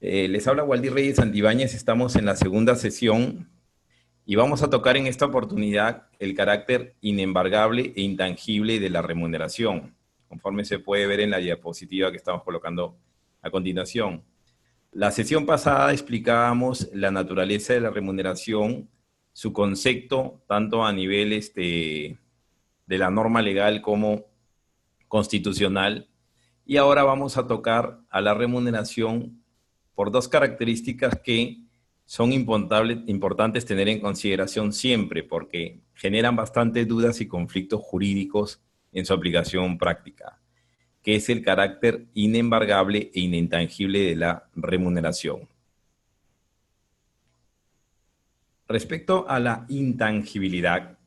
Les habla Waldir Reyes Santibáñez, estamos en la segunda sesión y vamos a tocar en esta oportunidad el carácter inembargable e intangible de la remuneración, conforme se puede ver en la diapositiva que estamos colocando a continuación. La sesión pasada explicábamos la naturaleza de la remuneración, su concepto, tanto a nivel de la norma legal como constitucional, y ahora vamos a tocar a la remuneración por dos características que son importantes tener en consideración siempre, porque generan bastantes dudas y conflictos jurídicos en su aplicación práctica, que es el carácter inembargable e inintangible de la remuneración. Respecto a la intangibilidad,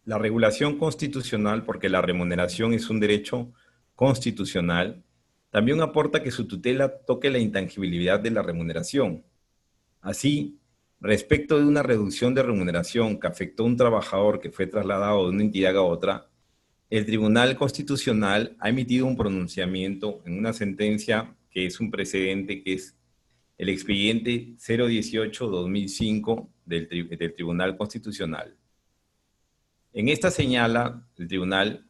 la regulación constitucional, porque la remuneración es un derecho constitucional, también aporta que su tutela toque la intangibilidad de la remuneración. Así, respecto de una reducción de remuneración que afectó a un trabajador que fue trasladado de una entidad a otra, el Tribunal Constitucional ha emitido un pronunciamiento en una sentencia que es un precedente, que es el expediente 018-2005 del Tribunal Constitucional. En esta señala el tribunal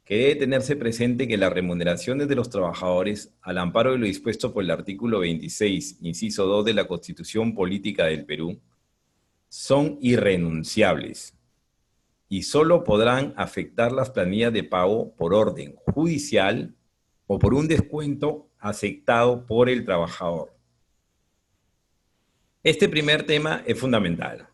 que debe tenerse presente que las remuneraciones de los trabajadores, al amparo de lo dispuesto por el artículo 26, inciso 2 de la Constitución Política del Perú, son irrenunciables y solo podrán afectar las planillas de pago por orden judicial o por un descuento aceptado por el trabajador. Este primer tema es fundamental.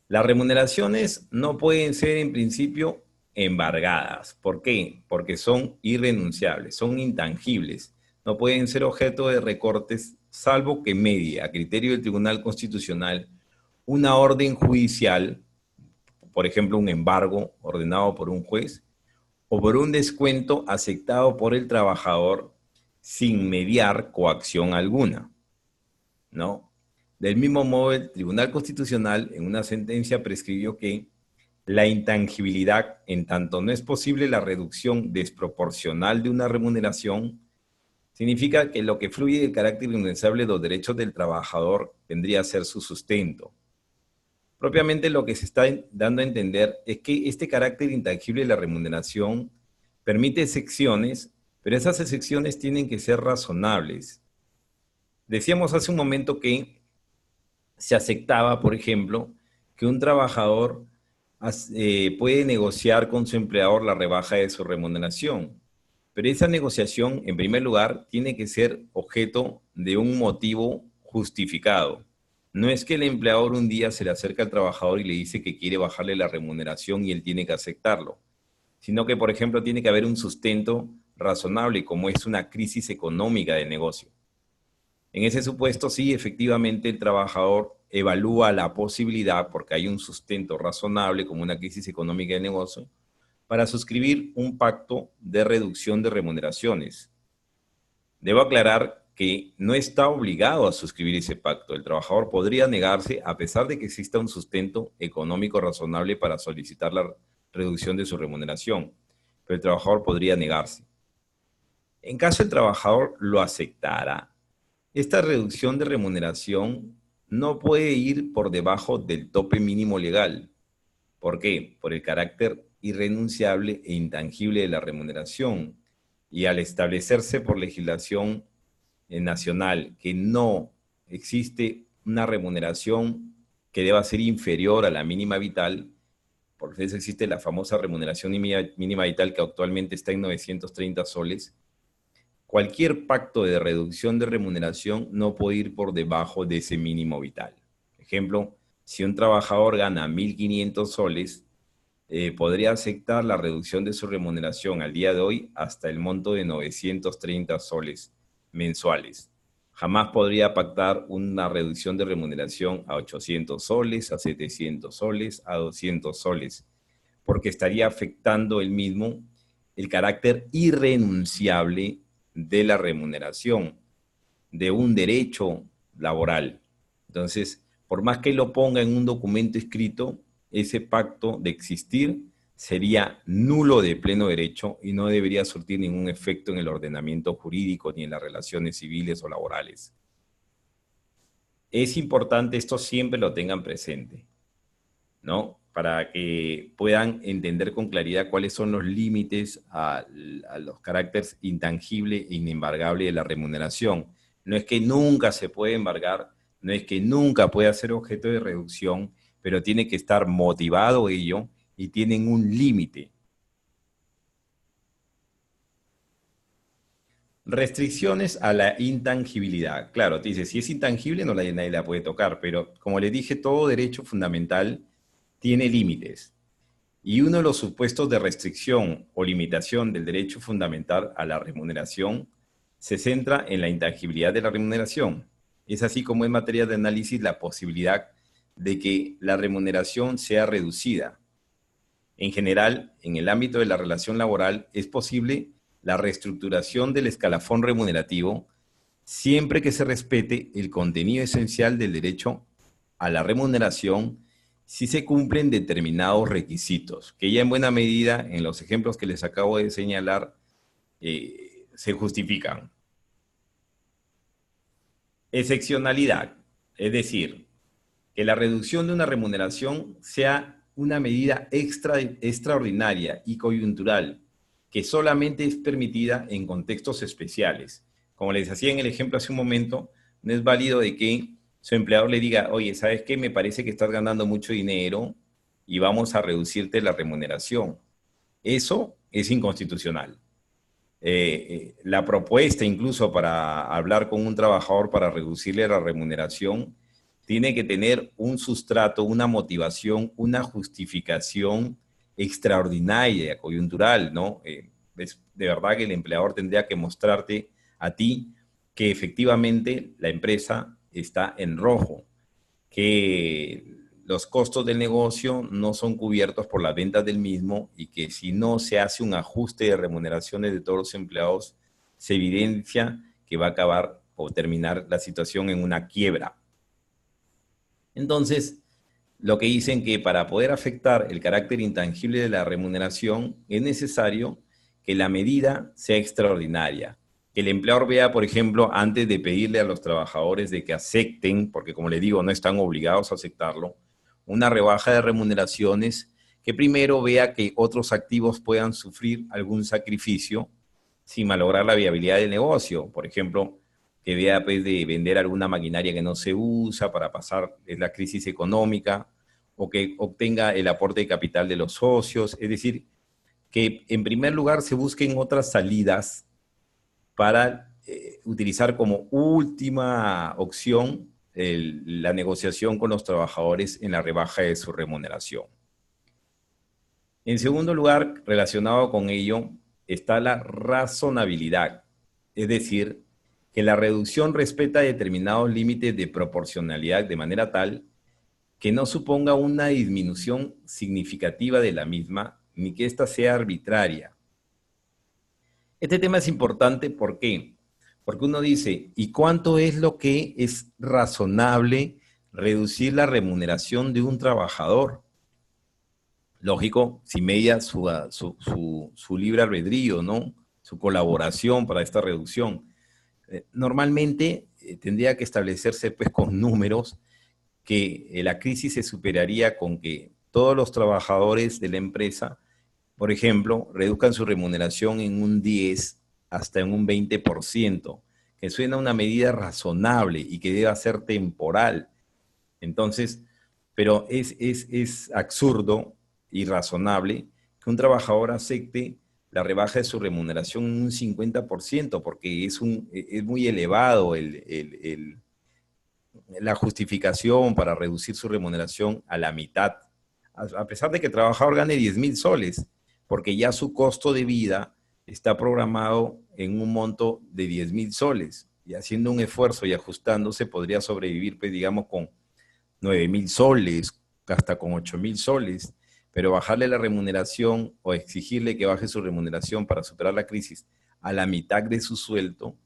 Las remuneraciones no pueden ser en principio embargadas. ¿Por qué? Porque son irrenunciables, son intangibles. No pueden ser objeto de recortes, salvo que medie, a criterio del Tribunal Constitucional, una orden judicial, por ejemplo, un embargo ordenado por un juez, o por un descuento aceptado por el trabajador sin mediar coacción alguna, ¿no? Del mismo modo, el Tribunal Constitucional en una sentencia prescribió que la intangibilidad, en tanto no es posible la reducción desproporcional de una remuneración, significa que lo que fluye del carácter irrenunciable de los derechos del trabajador vendría a ser su sustento. Propiamente lo que se está dando a entender es que este carácter intangible de la remuneración permite excepciones, pero esas excepciones tienen que ser razonables. Decíamos hace un momento que se aceptaba, por ejemplo, que un trabajador puede negociar con su empleador la rebaja de su remuneración. Pero esa negociación, en primer lugar, tiene que ser objeto de un motivo justificado. No es que el empleador un día se le acerca al trabajador y le dice que quiere bajarle la remuneración y él tiene que aceptarlo, sino que, por ejemplo, tiene que haber un sustento razonable, como es una crisis económica de negocio. En ese supuesto, sí, efectivamente, el trabajador evalúa la posibilidad, porque hay un sustento razonable, como una crisis económica de negocio, para suscribir un pacto de reducción de remuneraciones. Debo aclarar que no está obligado a suscribir ese pacto. El trabajador podría negarse a pesar de que exista un sustento económico razonable para solicitar la reducción de su remuneración, pero el trabajador podría negarse. En caso el trabajador lo aceptara, esta reducción de remuneración no puede ir por debajo del tope mínimo legal. ¿Por qué? Por el carácter irrenunciable e intangible de la remuneración. Y al establecerse por legislación nacional que no existe una remuneración que deba ser inferior a la mínima vital, por eso existe la famosa remuneración mínima vital que actualmente está en 930 soles, cualquier pacto de reducción de remuneración no puede ir por debajo de ese mínimo vital. Ejemplo, si un trabajador gana 1.500 soles, podría aceptar la reducción de su remuneración al día de hoy hasta el monto de 930 soles mensuales. Jamás podría pactar una reducción de remuneración a 800 soles, a 700 soles, a 200 soles, porque estaría afectando el mismo el carácter irrenunciable de la remuneración, de un derecho laboral. Entonces, por más que lo ponga en un documento escrito, ese pacto de existir sería nulo de pleno derecho y no debería surtir ningún efecto en el ordenamiento jurídico ni en las relaciones civiles o laborales. Es importante esto siempre lo tengan presente, ¿no? Para que puedan entender con claridad cuáles son los límites a los caracteres intangible e inembargable de la remuneración. No es que nunca se puede embargar, no es que nunca pueda ser objeto de reducción, pero tiene que estar motivado ello y tienen un límite. Restricciones a la intangibilidad. Claro, te dice, si es intangible, nadie la puede tocar, pero como le dije, todo derecho fundamental tiene límites. Y uno de los supuestos de restricción o limitación del derecho fundamental a la remuneración se centra en la intangibilidad de la remuneración. Es así como en materia de análisis la posibilidad de que la remuneración sea reducida. En general, en el ámbito de la relación laboral es posible la reestructuración del escalafón remunerativo siempre que se respete el contenido esencial del derecho a la remuneración si se cumplen determinados requisitos, que ya en buena medida, en los ejemplos que les acabo de señalar, se justifican. Excepcionalidad, es decir, que la reducción de una remuneración sea una medida extraordinaria y coyuntural, que solamente es permitida en contextos especiales. Como les hacía en el ejemplo hace un momento, no es válido de que su empleador le diga, oye, ¿sabes qué? Me parece que estás ganando mucho dinero y vamos a reducirte la remuneración. Eso es inconstitucional. La propuesta incluso para hablar con un trabajador para reducirle la remuneración tiene que tener un sustrato, una motivación, una justificación extraordinaria, coyuntural, ¿no? Es de verdad que el empleador tendría que mostrarte a ti que efectivamente la empresa está en rojo, que los costos del negocio no son cubiertos por las ventas del mismo y que si no se hace un ajuste de remuneraciones de todos los empleados, se evidencia que va a acabar o terminar la situación en una quiebra. Entonces, lo que dicen que para poder afectar el carácter intangible de la remuneración es necesario que la medida sea extraordinaria. Que el empleador vea, por ejemplo, antes de pedirle a los trabajadores de que acepten, porque como le digo, no están obligados a aceptarlo, una rebaja de remuneraciones, que primero vea que otros activos puedan sufrir algún sacrificio sin malograr la viabilidad del negocio. Por ejemplo, que vea pues, de vender alguna maquinaria que no se usa para pasar la crisis económica, o que obtenga el aporte de capital de los socios. Es decir, que en primer lugar se busquen otras salidas para utilizar como última opción la negociación con los trabajadores en la rebaja de su remuneración. En segundo lugar, relacionado con ello, está la razonabilidad, es decir, que la reducción respeta determinados límites de proporcionalidad de manera tal que no suponga una disminución significativa de la misma, ni que ésta sea arbitraria. Este tema es importante, ¿por qué? Porque uno dice, ¿y cuánto es lo que es razonable reducir la remuneración de un trabajador? Lógico, si media su libre albedrío, ¿no? Su colaboración para esta reducción. Normalmente tendría que establecerse pues con números que la crisis se superaría con que todos los trabajadores de la empresa, por ejemplo, reduzcan su remuneración en un 10 hasta en un 20%, que suena una medida razonable y que deba ser temporal. Entonces, pero es absurdo, irrazonable, que un trabajador acepte la rebaja de su remuneración en un 50%, porque es muy elevado la justificación para reducir su remuneración a la mitad, a pesar de que el trabajador gane 10.000 soles, porque ya su costo de vida está programado en un monto de 10.000 soles, y haciendo un esfuerzo y ajustándose podría sobrevivir, pues digamos, con 9.000 soles, hasta con 8.000 soles, pero bajarle la remuneración o exigirle que baje su remuneración para superar la crisis a la mitad de su sueldo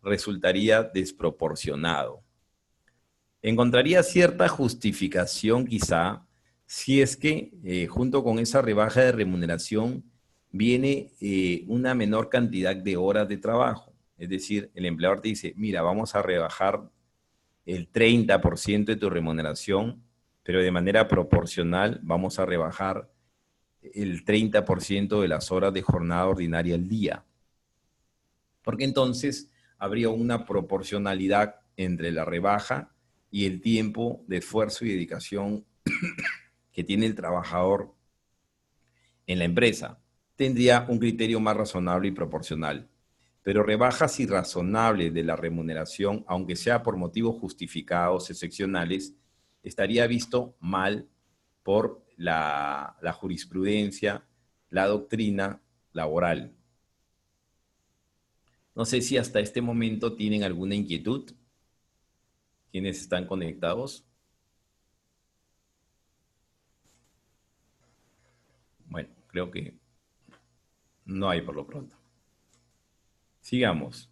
resultaría desproporcionado. Encontraría cierta justificación quizá si es que junto con esa rebaja de remuneración viene una menor cantidad de horas de trabajo. Es decir, el empleador te dice, mira, vamos a rebajar el 30% de tu remuneración, pero de manera proporcional vamos a rebajar el 30% de las horas de jornada ordinaria al día. Porque entonces habría una proporcionalidad entre la rebaja y el tiempo de esfuerzo y dedicación que tiene el trabajador en la empresa. Tendría un criterio más razonable y proporcional. Pero rebajas irrazonables de la remuneración, aunque sea por motivos justificados, excepcionales, estaría visto mal por la jurisprudencia, la doctrina laboral. No sé si hasta este momento tienen alguna inquietud. ¿Quiénes están conectados? Bueno, creo que no hay por lo pronto. Sigamos.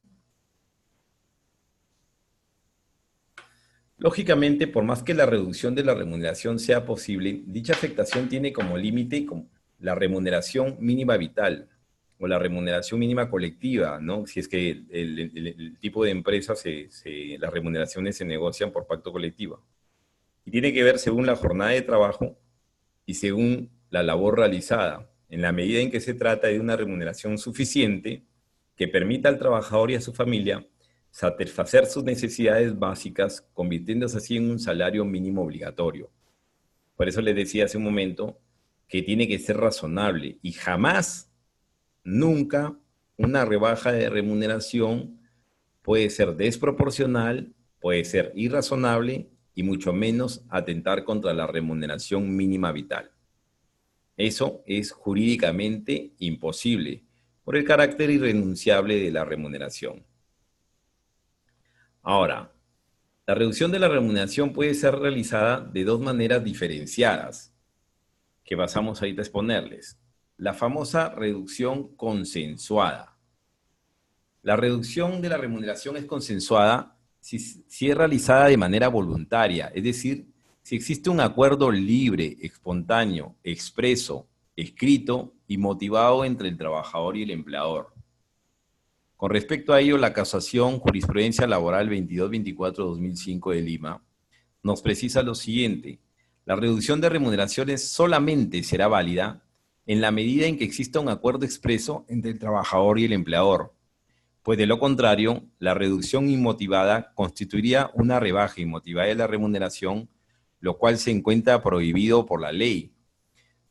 Lógicamente, por más que la reducción de la remuneración sea posible, dicha afectación tiene como límite la remuneración mínima vital o la remuneración mínima colectiva, ¿no? Si es que el tipo de empresa, las remuneraciones se negocian por pacto colectivo. Y tiene que ver según la jornada de trabajo y según la labor realizada, en la medida en que se trata de una remuneración suficiente que permita al trabajador y a su familia satisfacer sus necesidades básicas, convirtiéndose así en un salario mínimo obligatorio. Por eso les decía hace un momento que tiene que ser razonable y jamás, nunca, una rebaja de remuneración puede ser desproporcional, puede ser irrazonable y mucho menos atentar contra la remuneración mínima vital. Eso es jurídicamente imposible por el carácter irrenunciable de la remuneración. Ahora, la reducción de la remuneración puede ser realizada de dos maneras diferenciadas, que pasamos ahorita a exponerles. La famosa reducción consensuada. La reducción de la remuneración es consensuada si es realizada de manera voluntaria, es decir, si existe un acuerdo libre, espontáneo, expreso, escrito y motivado entre el trabajador y el empleador. Con respecto a ello, la casación Jurisprudencia Laboral 2224-2005 de Lima nos precisa lo siguiente: la reducción de remuneraciones solamente será válida en la medida en que exista un acuerdo expreso entre el trabajador y el empleador, pues de lo contrario, la reducción inmotivada constituiría una rebaja inmotivada de la remuneración, lo cual se encuentra prohibido por la ley.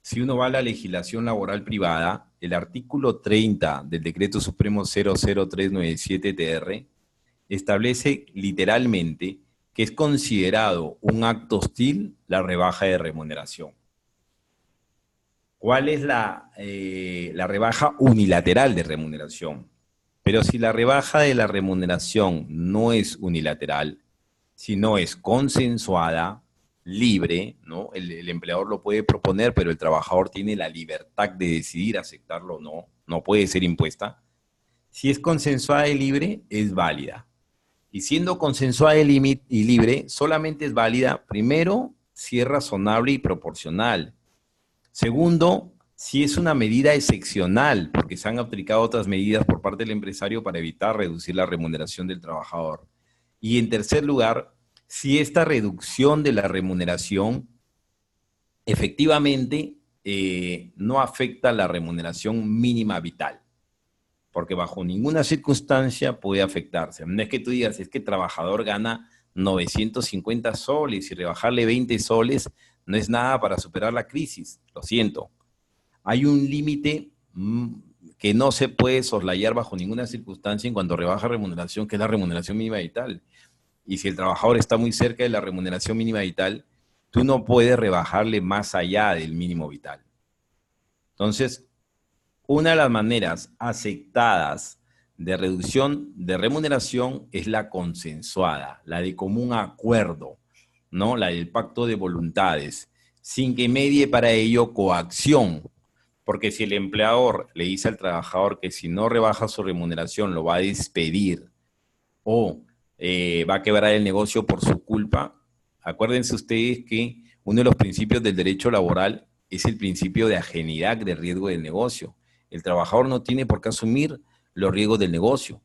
Si uno va a la legislación laboral privada, el artículo 30 del Decreto Supremo 00397-TR establece literalmente que es considerado un acto hostil la rebaja de remuneración. ¿Cuál es la rebaja unilateral de remuneración? Pero si la rebaja de la remuneración no es unilateral, sino es consensuada, libre, ¿no? El empleador lo puede proponer, pero el trabajador tiene la libertad de decidir aceptarlo o no, no puede ser impuesta. Si es consensuada y libre, es válida. Y siendo consensuada y libre, solamente es válida, primero, si es razonable y proporcional. Segundo, si es una medida excepcional, porque se han aplicado otras medidas por parte del empresario para evitar reducir la remuneración del trabajador. Y en tercer lugar, si esta reducción de la remuneración efectivamente no afecta la remuneración mínima vital, porque bajo ninguna circunstancia puede afectarse. No es que tú digas, es que el trabajador gana 950 soles y rebajarle 20 soles no es nada para superar la crisis. Lo siento. Hay un límite que no se puede soslayar bajo ninguna circunstancia en cuanto a rebaja remuneración, que es la remuneración mínima vital. Y si el trabajador está muy cerca de la remuneración mínima vital, tú no puedes rebajarle más allá del mínimo vital. Entonces, una de las maneras aceptadas de reducción de remuneración es la consensuada, la de común acuerdo, ¿no? La del pacto de voluntades, sin que medie para ello coacción. Porque si el empleador le dice al trabajador que si no rebaja su remuneración lo va a despedir o va a quebrar el negocio por su culpa, acuérdense ustedes que uno de los principios del derecho laboral es el principio de ajenidad del riesgo del negocio. El trabajador no tiene por qué asumir los riesgos del negocio.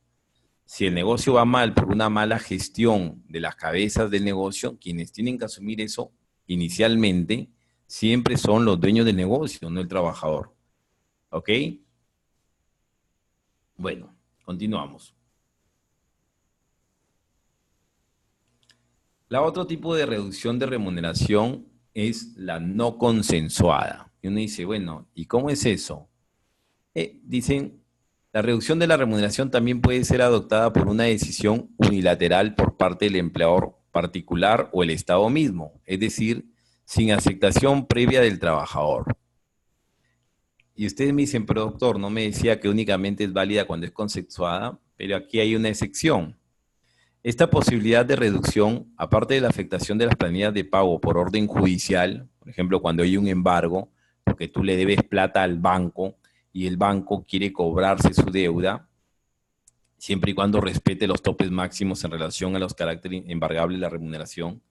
Si el negocio va mal por una mala gestión de las cabezas del negocio, quienes tienen que asumir eso inicialmente siempre son los dueños del negocio, no el trabajador. ¿Ok? Bueno, continuamos. La otro tipo de reducción de remuneración es la no consensuada. Y uno dice, bueno, ¿y cómo es eso? Dicen, la reducción de la remuneración también puede ser adoptada por una decisión unilateral por parte del empleador particular o el Estado mismo, es decir, sin aceptación previa del trabajador. Y ustedes me dicen, pero doctor, no me decía que únicamente es válida cuando es consensuada, pero aquí hay una excepción. Esta posibilidad de reducción, aparte de la afectación de las planillas de pago por orden judicial, por ejemplo, cuando hay un embargo, porque tú le debes plata al banco y el banco quiere cobrarse su deuda, siempre y cuando respete los topes máximos en relación a los caracteres embargables de la remuneración,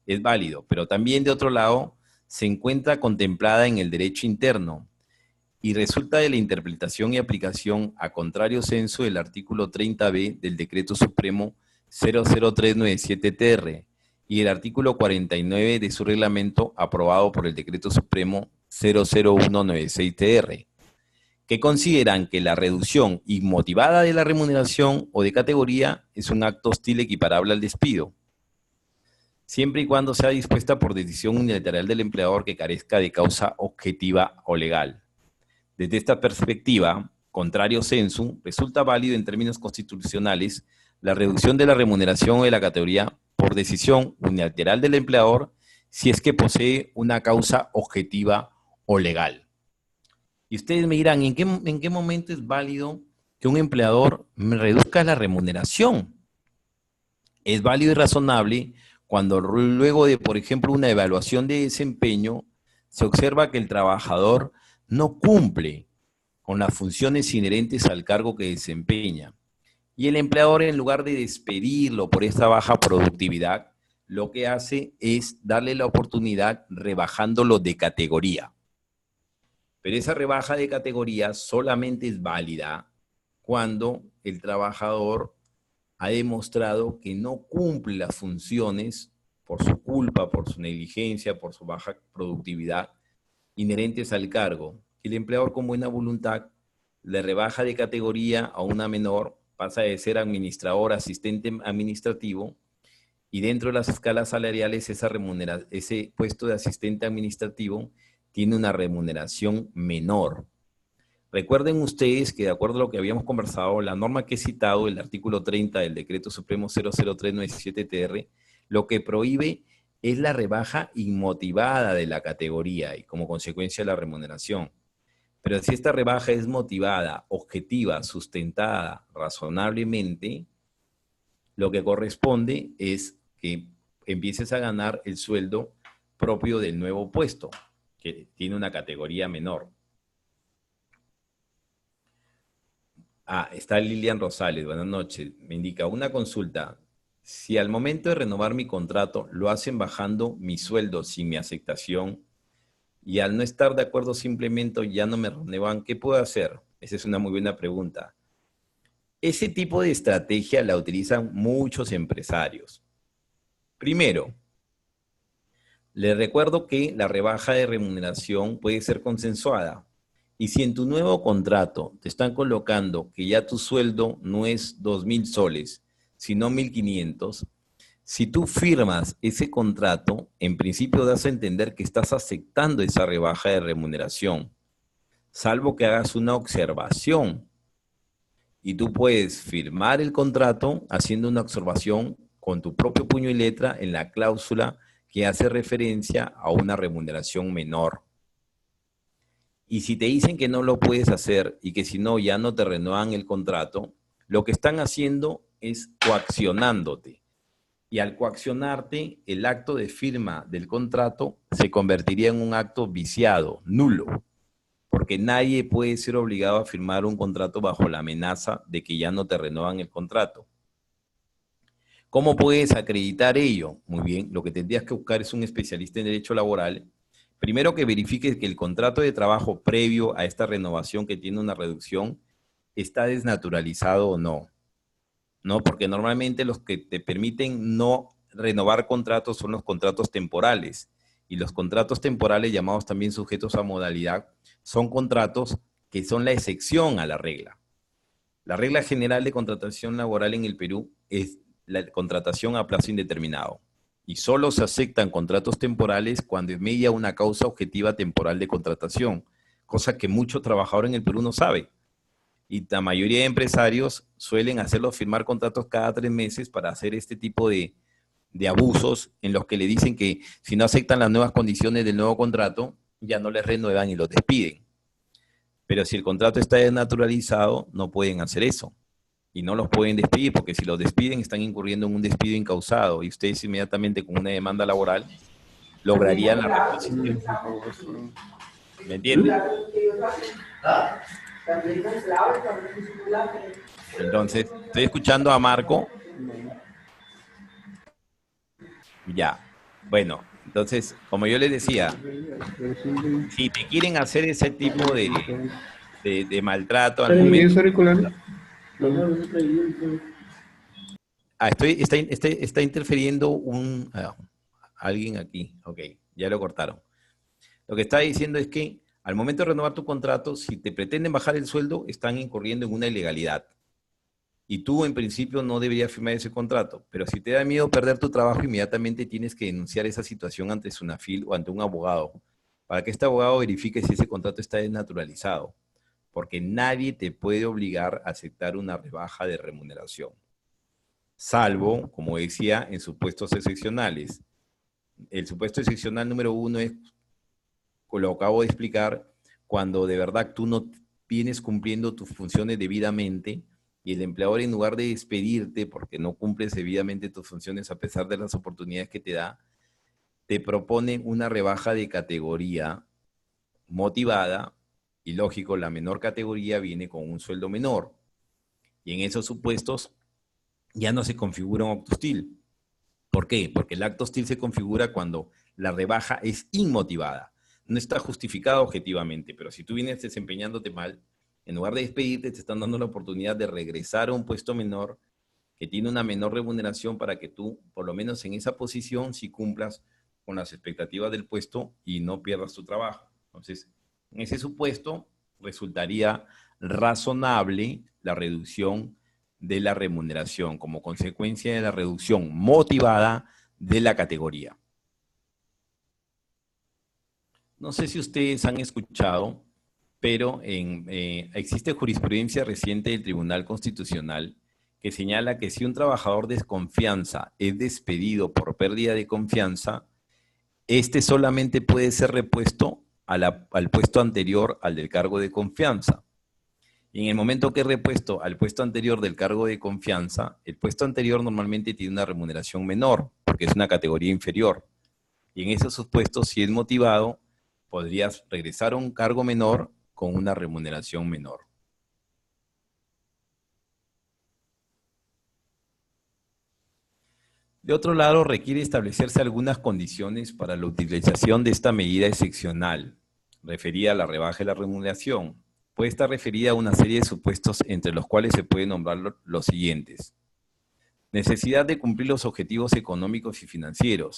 es válido. Pero también, de otro lado, se encuentra contemplada en el derecho interno y resulta de la interpretación y aplicación a contrario censo del artículo 30b del Decreto Supremo 00397-TR y el artículo 49 de su reglamento aprobado por el Decreto Supremo 00196-TR, que consideran que la reducción inmotivada de la remuneración o de categoría es un acto hostil equiparable al despido, siempre y cuando sea dispuesta por decisión unilateral del empleador que carezca de causa objetiva o legal. Desde esta perspectiva, contrario sensu, resulta válido en términos constitucionales la reducción de la remuneración o de la categoría por decisión unilateral del empleador si es que posee una causa objetiva o legal. Y ustedes me dirán, ¿en qué momento es válido que un empleador me reduzca la remuneración? Es válido y razonable cuando luego de, por ejemplo, una evaluación de desempeño, se observa que el trabajador no cumple con las funciones inherentes al cargo que desempeña. Y el empleador, en lugar de despedirlo por esta baja productividad, lo que hace es darle la oportunidad rebajándolo de categoría. Pero esa rebaja de categoría solamente es válida cuando el trabajador ha demostrado que no cumple las funciones por su culpa, por su negligencia, por su baja productividad inherentes al cargo. El empleador, con buena voluntad, le rebaja de categoría a una menor, pasa de ser administrador a asistente administrativo, y dentro de las escalas salariales ese puesto de asistente administrativo tiene una remuneración menor. Recuerden ustedes que, de acuerdo a lo que habíamos conversado, la norma que he citado, el artículo 30 del Decreto Supremo 00397-TR, lo que prohíbe es la rebaja inmotivada de la categoría y como consecuencia la remuneración. Pero si esta rebaja es motivada, objetiva, sustentada razonablemente, lo que corresponde es que empieces a ganar el sueldo propio del nuevo puesto, que tiene una categoría menor. Está Lilian Rosales, buenas noches. Me indica una consulta. Si al momento de renovar mi contrato lo hacen bajando mi sueldo sin mi aceptación y al no estar de acuerdo simplemente ya no me renuevan, ¿qué puedo hacer? Esa es una muy buena pregunta. Ese tipo de estrategia la utilizan muchos empresarios. Primero, les recuerdo que la rebaja de remuneración puede ser consensuada. Y si en tu nuevo contrato te están colocando que ya tu sueldo no es 2.000 soles, sino 1.500, si tú firmas ese contrato, en principio das a entender que estás aceptando esa rebaja de remuneración, salvo que hagas una observación. Y tú puedes firmar el contrato haciendo una observación con tu propio puño y letra en la cláusula que hace referencia a una remuneración menor. Y si te dicen que no lo puedes hacer y que si no ya no te renuevan el contrato, lo que están haciendo es coaccionándote. Y al coaccionarte, el acto de firma del contrato se convertiría en un acto viciado, nulo, porque nadie puede ser obligado a firmar un contrato bajo la amenaza de que ya no te renuevan el contrato. ¿Cómo puedes acreditar ello? Muy bien, lo que tendrías que buscar es un especialista en derecho laboral. Primero que verifique que el contrato de trabajo previo a esta renovación que tiene una reducción está desnaturalizado o no. ¿No? Porque normalmente los que te permiten no renovar contratos son los contratos temporales. Y los contratos temporales, llamados también sujetos a modalidad, son contratos que son la excepción a la regla. La regla general de contratación laboral en el Perú es la contratación a plazo indeterminado. Y solo se aceptan contratos temporales cuando media una causa objetiva temporal de contratación, cosa que muchos trabajadores en el Perú no saben. Y la mayoría de empresarios suelen hacerlo firmar contratos cada 3 meses para hacer este tipo de abusos en los que le dicen que si no aceptan las nuevas condiciones del nuevo contrato, ya no les renuevan y los despiden. Pero si el contrato está desnaturalizado, no pueden hacer eso. Y no los pueden despedir, porque si los despiden están incurriendo en un despido incausado y ustedes inmediatamente con una demanda laboral lograrían la reposición. ¿Me entienden? Entonces, estoy escuchando a Marco. Ya. Bueno, entonces, como yo les decía, si te quieren hacer ese tipo de maltrato al momento. Está interfiriendo alguien aquí. Ok, ya lo cortaron. Lo que está diciendo es que al momento de renovar tu contrato, si te pretenden bajar el sueldo, están incurriendo en una ilegalidad. Y tú, en principio, no deberías firmar ese contrato. Pero si te da miedo perder tu trabajo, inmediatamente tienes que denunciar esa situación ante SUNAFIL o ante un abogado, para que este abogado verifique si ese contrato está desnaturalizado. Porque nadie te puede obligar a aceptar una rebaja de remuneración. Salvo, como decía, en supuestos excepcionales. El supuesto excepcional número 1 es, lo acabo de explicar, cuando de verdad tú no vienes cumpliendo tus funciones debidamente y el empleador, en lugar de despedirte porque no cumples debidamente tus funciones a pesar de las oportunidades que te da, te propone una rebaja de categoría motivada y lógico, la menor categoría viene con un sueldo menor. Y en esos supuestos ya no se configura un acto hostil. ¿Por qué? Porque el acto hostil se configura cuando la rebaja es inmotivada. No está justificada objetivamente, pero si tú vienes desempeñándote mal, en lugar de despedirte, te están dando la oportunidad de regresar a un puesto menor que tiene una menor remuneración para que tú, por lo menos en esa posición, sí cumplas con las expectativas del puesto y no pierdas tu trabajo. Entonces, en ese supuesto, resultaría razonable la reducción de la remuneración como consecuencia de la reducción motivada de la categoría. No sé si ustedes han escuchado, pero existe jurisprudencia reciente del Tribunal Constitucional que señala que si un trabajador de desconfianza es despedido por pérdida de confianza, este solamente puede ser repuesto al puesto anterior al del cargo de confianza. Y en el momento que es repuesto al puesto anterior del cargo de confianza, el puesto anterior normalmente tiene una remuneración menor, porque es una categoría inferior. Y en esos supuestos, si es motivado, podrías regresar a un cargo menor con una remuneración menor. De otro lado, requiere establecerse algunas condiciones para la utilización de esta medida excepcional, referida a la rebaja de la remuneración. Puede estar referida a una serie de supuestos entre los cuales se pueden nombrar los siguientes. Necesidad de cumplir los objetivos económicos y financieros,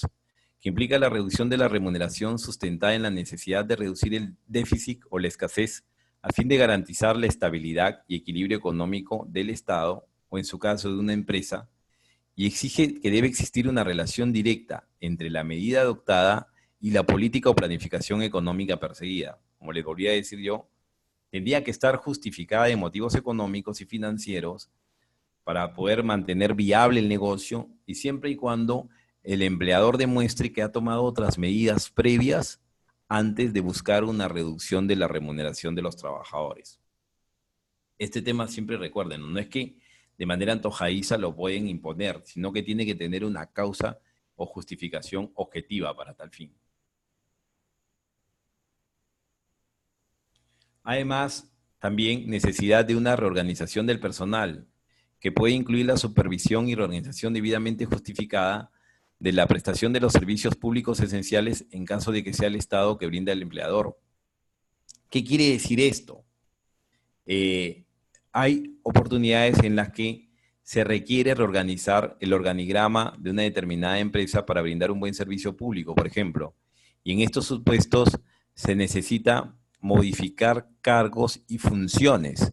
que implica la reducción de la remuneración sustentada en la necesidad de reducir el déficit o la escasez a fin de garantizar la estabilidad y equilibrio económico del Estado o, en su caso, de una empresa, y exige que debe existir una relación directa entre la medida adoptada y la política o planificación económica perseguida. Como les volví a decir yo, tendría que estar justificada de motivos económicos y financieros para poder mantener viable el negocio y siempre y cuando el empleador demuestre que ha tomado otras medidas previas antes de buscar una reducción de la remuneración de los trabajadores. Este tema siempre recuerden, no es que de manera antojadiza lo pueden imponer, sino que tiene que tener una causa o justificación objetiva para tal fin. Además, también necesidad de una reorganización del personal, que puede incluir la supervisión y reorganización debidamente justificada de la prestación de los servicios públicos esenciales en caso de que sea el Estado que brinda el empleador. ¿Qué quiere decir esto? Hay oportunidades en las que se requiere reorganizar el organigrama de una determinada empresa para brindar un buen servicio público, por ejemplo. Y en estos supuestos se necesita modificar cargos y funciones.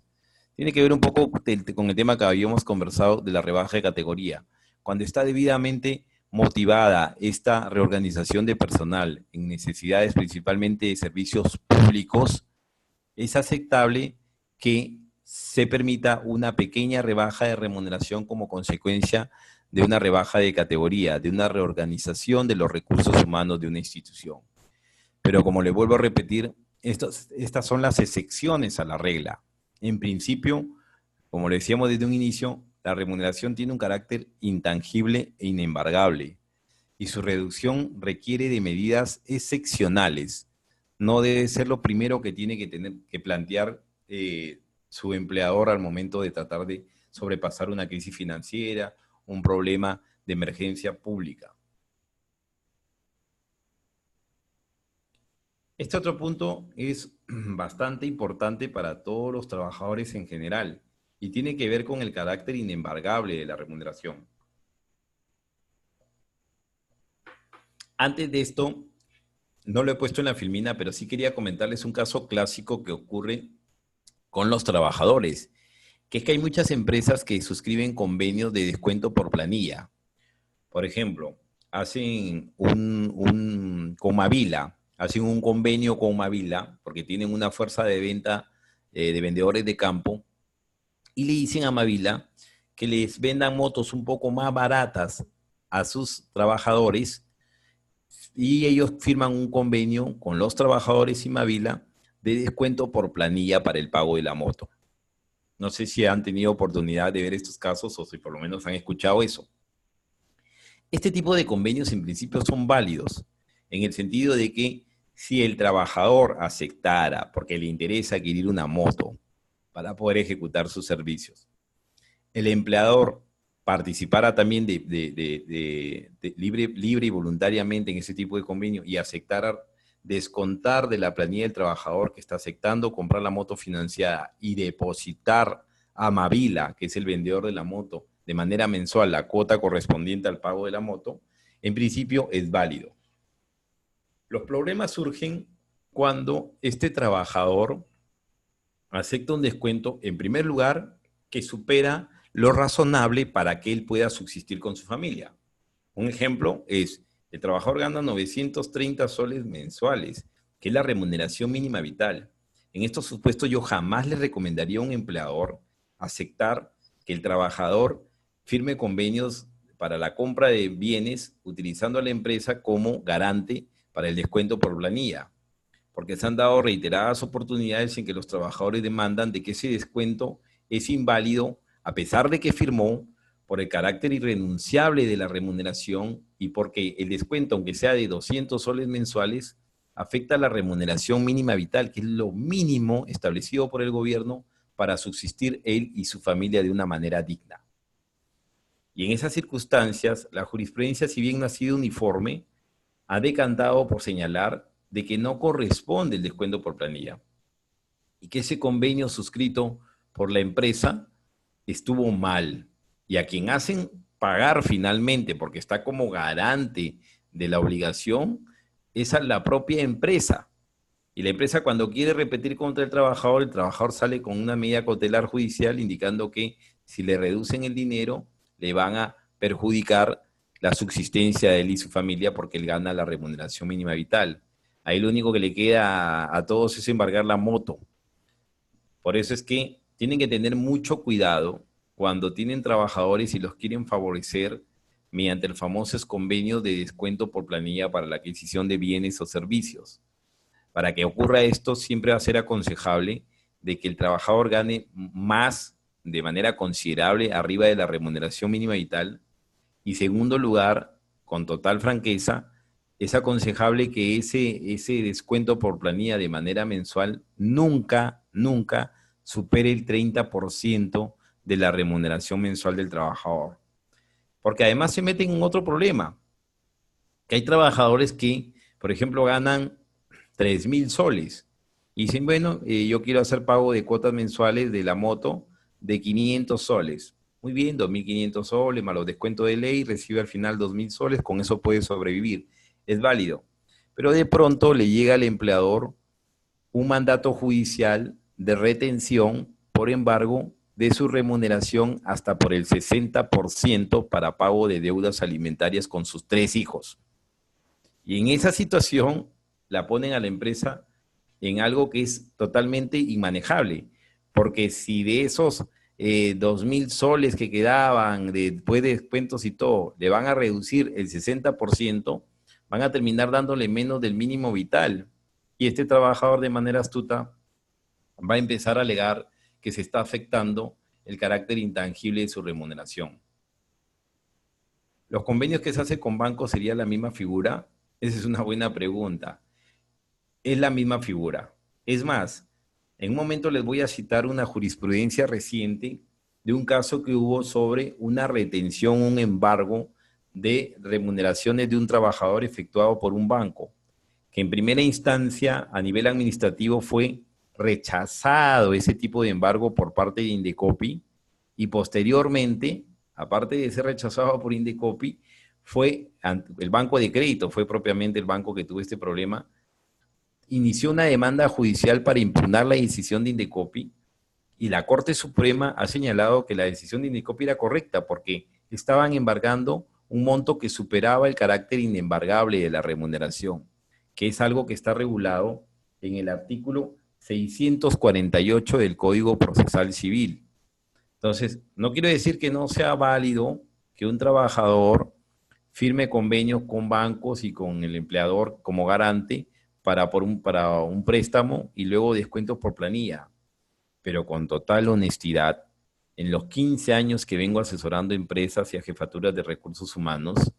Tiene que ver un poco con el tema que habíamos conversado de la rebaja de categoría. Cuando está debidamente motivada esta reorganización de personal en necesidades principalmente de servicios públicos, es aceptable que se permita una pequeña rebaja de remuneración como consecuencia de una rebaja de categoría, de una reorganización de los recursos humanos de una institución. Pero como le vuelvo a repetir, estas son las excepciones a la regla. En principio, como le decíamos desde un inicio, la remuneración tiene un carácter intangible e inembargable y su reducción requiere de medidas excepcionales. No debe ser lo primero que tiene que tener que plantear su empleador al momento de tratar de sobrepasar una crisis financiera, un problema de emergencia pública. Este otro punto es bastante importante para todos los trabajadores en general y tiene que ver con el carácter inembargable de la remuneración. Antes de esto, no lo he puesto en la filmina, pero sí quería comentarles un caso clásico que ocurre con los trabajadores, que es que hay muchas empresas que suscriben convenios de descuento por planilla. Por ejemplo, hacen con Mavila, hacen un convenio con Mavila, porque tienen una fuerza de venta de vendedores de campo, y le dicen a Mavila que les vendan motos un poco más baratas a sus trabajadores, y ellos firman un convenio con los trabajadores y Mavila de descuento por planilla para el pago de la moto. No sé si han tenido oportunidad de ver estos casos o si por lo menos han escuchado eso. Este tipo de convenios en principio son válidos, en el sentido de que si el trabajador aceptara, porque le interesa adquirir una moto para poder ejecutar sus servicios, el empleador participara también libre y voluntariamente en ese tipo de convenio y aceptara descontar de la planilla del trabajador que está aceptando comprar la moto financiada y depositar a Mavila, que es el vendedor de la moto, de manera mensual la cuota correspondiente al pago de la moto, en principio es válido. Los problemas surgen cuando este trabajador acepta un descuento, en primer lugar, que supera lo razonable para que él pueda subsistir con su familia. Un ejemplo es, el trabajador gana 930 soles mensuales, que es la remuneración mínima vital. En estos supuestos yo jamás le recomendaría a un empleador aceptar que el trabajador firme convenios para la compra de bienes utilizando a la empresa como garante para el descuento por planilla, porque se han dado reiteradas oportunidades en que los trabajadores demandan de que ese descuento es inválido a pesar de que firmó por el carácter irrenunciable de la remuneración y porque el descuento, aunque sea de 200 soles mensuales, afecta a la remuneración mínima vital, que es lo mínimo establecido por el gobierno para subsistir él y su familia de una manera digna. Y en esas circunstancias, la jurisprudencia, si bien no ha sido uniforme, ha decantado por señalar de que no corresponde el descuento por planilla y que ese convenio suscrito por la empresa estuvo mal y a quien hacen pagar finalmente porque está como garante de la obligación es a la propia empresa. Y la empresa cuando quiere repetir contra el trabajador sale con una medida cautelar judicial indicando que si le reducen el dinero le van a perjudicar la subsistencia de él y su familia porque él gana la remuneración mínima vital. Ahí lo único que le queda a todos es embargar la moto. Por eso es que tienen que tener mucho cuidado cuando tienen trabajadores y los quieren favorecer mediante el famoso convenio de descuento por planilla para la adquisición de bienes o servicios. Para que ocurra esto, siempre va a ser aconsejable de que el trabajador gane más de manera considerable arriba de la remuneración mínima vital. Y segundo lugar, con total franqueza, es aconsejable que ese descuento por planilla de manera mensual nunca supere el 30% de la remuneración mensual del trabajador. Porque además se meten en otro problema, que hay trabajadores que, por ejemplo, ganan 3.000 soles y dicen, bueno, yo quiero hacer pago de cuotas mensuales de la moto de 500 soles. Muy bien, 2.500 soles más los descuentos de ley, recibe al final 2.000 soles, con eso puede sobrevivir. Es válido. Pero de pronto le llega al empleador un mandato judicial de retención por embargo de su remuneración hasta por el 60% para pago de deudas alimentarias con sus 3 hijos. Y en esa situación la ponen a la empresa en algo que es totalmente inmanejable, porque si de esos 2.000 soles que quedaban después de descuentos y todo, le van a reducir el 60%, van a terminar dándole menos del mínimo vital. Y este trabajador de manera astuta va a empezar a alegar que se está afectando el carácter intangible de su remuneración. ¿Los convenios que se hacen con bancos sería la misma figura? Esa es una buena pregunta. Es la misma figura. Es más, en un momento les voy a citar una jurisprudencia reciente de un caso que hubo sobre una retención, un embargo de remuneraciones de un trabajador efectuado por un banco, que en primera instancia a nivel administrativo fue rechazado ese tipo de embargo por parte de Indecopi y posteriormente, aparte de ser rechazado por Indecopi, fue el banco de crédito, fue propiamente el banco que tuvo este problema, inició una demanda judicial para impugnar la decisión de Indecopi y la Corte Suprema ha señalado que la decisión de Indecopi era correcta porque estaban embargando un monto que superaba el carácter inembargable de la remuneración, que es algo que está regulado en el artículo 648 del Código Procesal Civil. Entonces, no quiero decir que no sea válido que un trabajador firme convenios con bancos y con el empleador como garante para un préstamo y luego descuentos por planilla. Pero con total honestidad, en los 15 años que vengo asesorando empresas y a jefaturas de recursos humanos,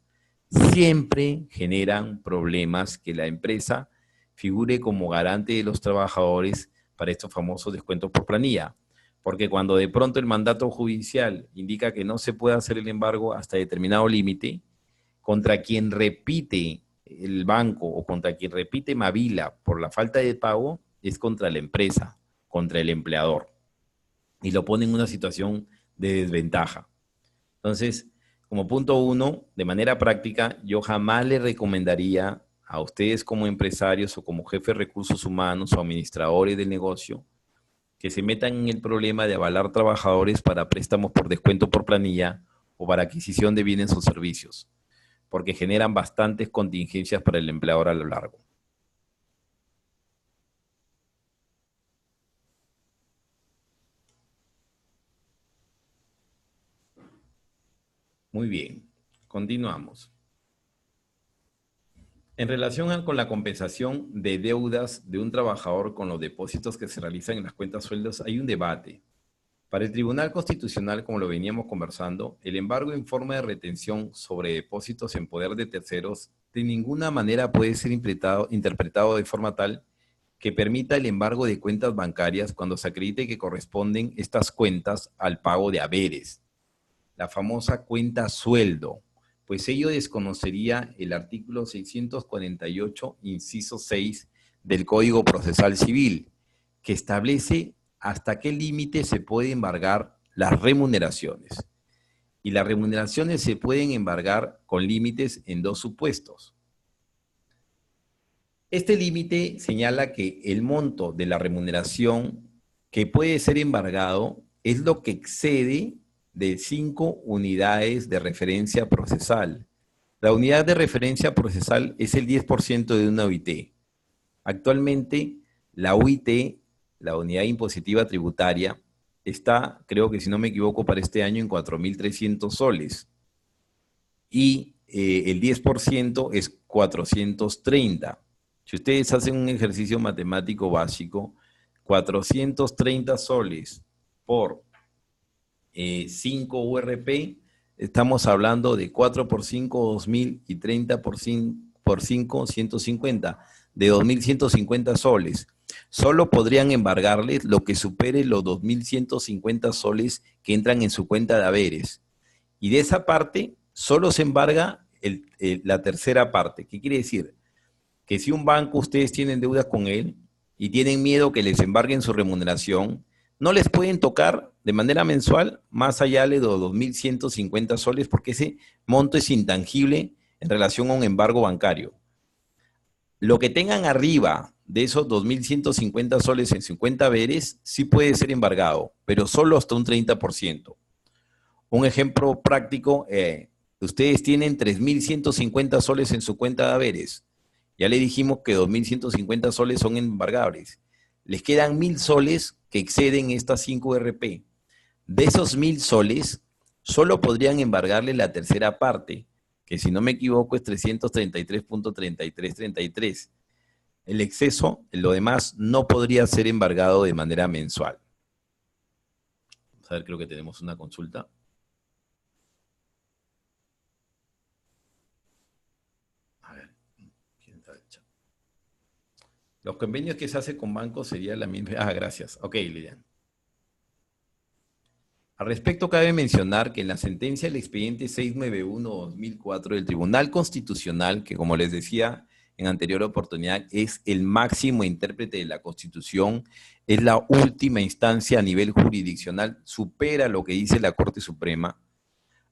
siempre generan problemas que la empresa figure como garante de los trabajadores para estos famosos descuentos por planilla. Porque cuando de pronto el mandato judicial indica que no se puede hacer el embargo hasta determinado límite, contra quien repite el banco o contra quien repite Mavila por la falta de pago es contra la empresa, contra el empleador. Y lo pone en una situación de desventaja. Entonces, como punto uno, de manera práctica, yo jamás le recomendaría a ustedes como empresarios o como jefes de recursos humanos o administradores del negocio que se metan en el problema de avalar trabajadores para préstamos por descuento por planilla o para adquisición de bienes o servicios, porque generan bastantes contingencias para el empleador a lo largo. Muy bien, continuamos. En relación con la compensación de deudas de un trabajador con los depósitos que se realizan en las cuentas sueldos, hay un debate. Para el Tribunal Constitucional, como lo veníamos conversando, el embargo en forma de retención sobre depósitos en poder de terceros de ninguna manera puede ser interpretado de forma tal que permita el embargo de cuentas bancarias cuando se acredite que corresponden estas cuentas al pago de haberes, la famosa cuenta sueldo, pues ello desconocería el artículo 648, inciso 6 del Código Procesal Civil, que establece hasta qué límite se pueden embargar las remuneraciones. Y las remuneraciones se pueden embargar con límites en dos supuestos. Este límite señala que el monto de la remuneración que puede ser embargado es lo que excede de 5 unidades de referencia procesal. La unidad de referencia procesal es el 10% de una UIT. Actualmente, la UIT, la unidad impositiva tributaria, está, creo que si no me equivoco, para este año en 4.300 soles. Y el 10% es 430. Si ustedes hacen un ejercicio matemático básico, 430 soles por 5 URP, estamos hablando de 4 por 5, 2.000 y 30 por 5, 150, de 2.150 soles. Solo podrían embargarles lo que supere los 2.150 soles que entran en su cuenta de haberes. Y de esa parte, solo se embarga la tercera parte. ¿Qué quiere decir? Que si un banco ustedes tienen deudas con él y tienen miedo que les embarguen su remuneración, no les pueden tocar de manera mensual más allá de los 2.150 soles porque ese monto es intangible en relación a un embargo bancario. Lo que tengan arriba de esos 2.150 soles en su cuenta haberes sí puede ser embargado, pero solo hasta un 30%. Un ejemplo práctico, ustedes tienen 3.150 soles en su cuenta de haberes. Ya le dijimos que 2.150 soles son embargables. Les quedan 1.000 soles que exceden estas 5 RP. De esos 1.000 soles, solo podrían embargarle la tercera parte, que si no me equivoco es 333.3333. El exceso, lo demás, no podría ser embargado de manera mensual. Vamos a ver, creo que tenemos una consulta. A ver, ¿quién está hecho? Los convenios que se hace con bancos sería la misma. Ah, gracias. Ok, Lilian. Al respecto, cabe mencionar que en la sentencia del expediente 691-2004 del Tribunal Constitucional, que como les decía en anterior oportunidad, es el máximo intérprete de la Constitución, es la última instancia a nivel jurisdiccional, supera lo que dice la Corte Suprema,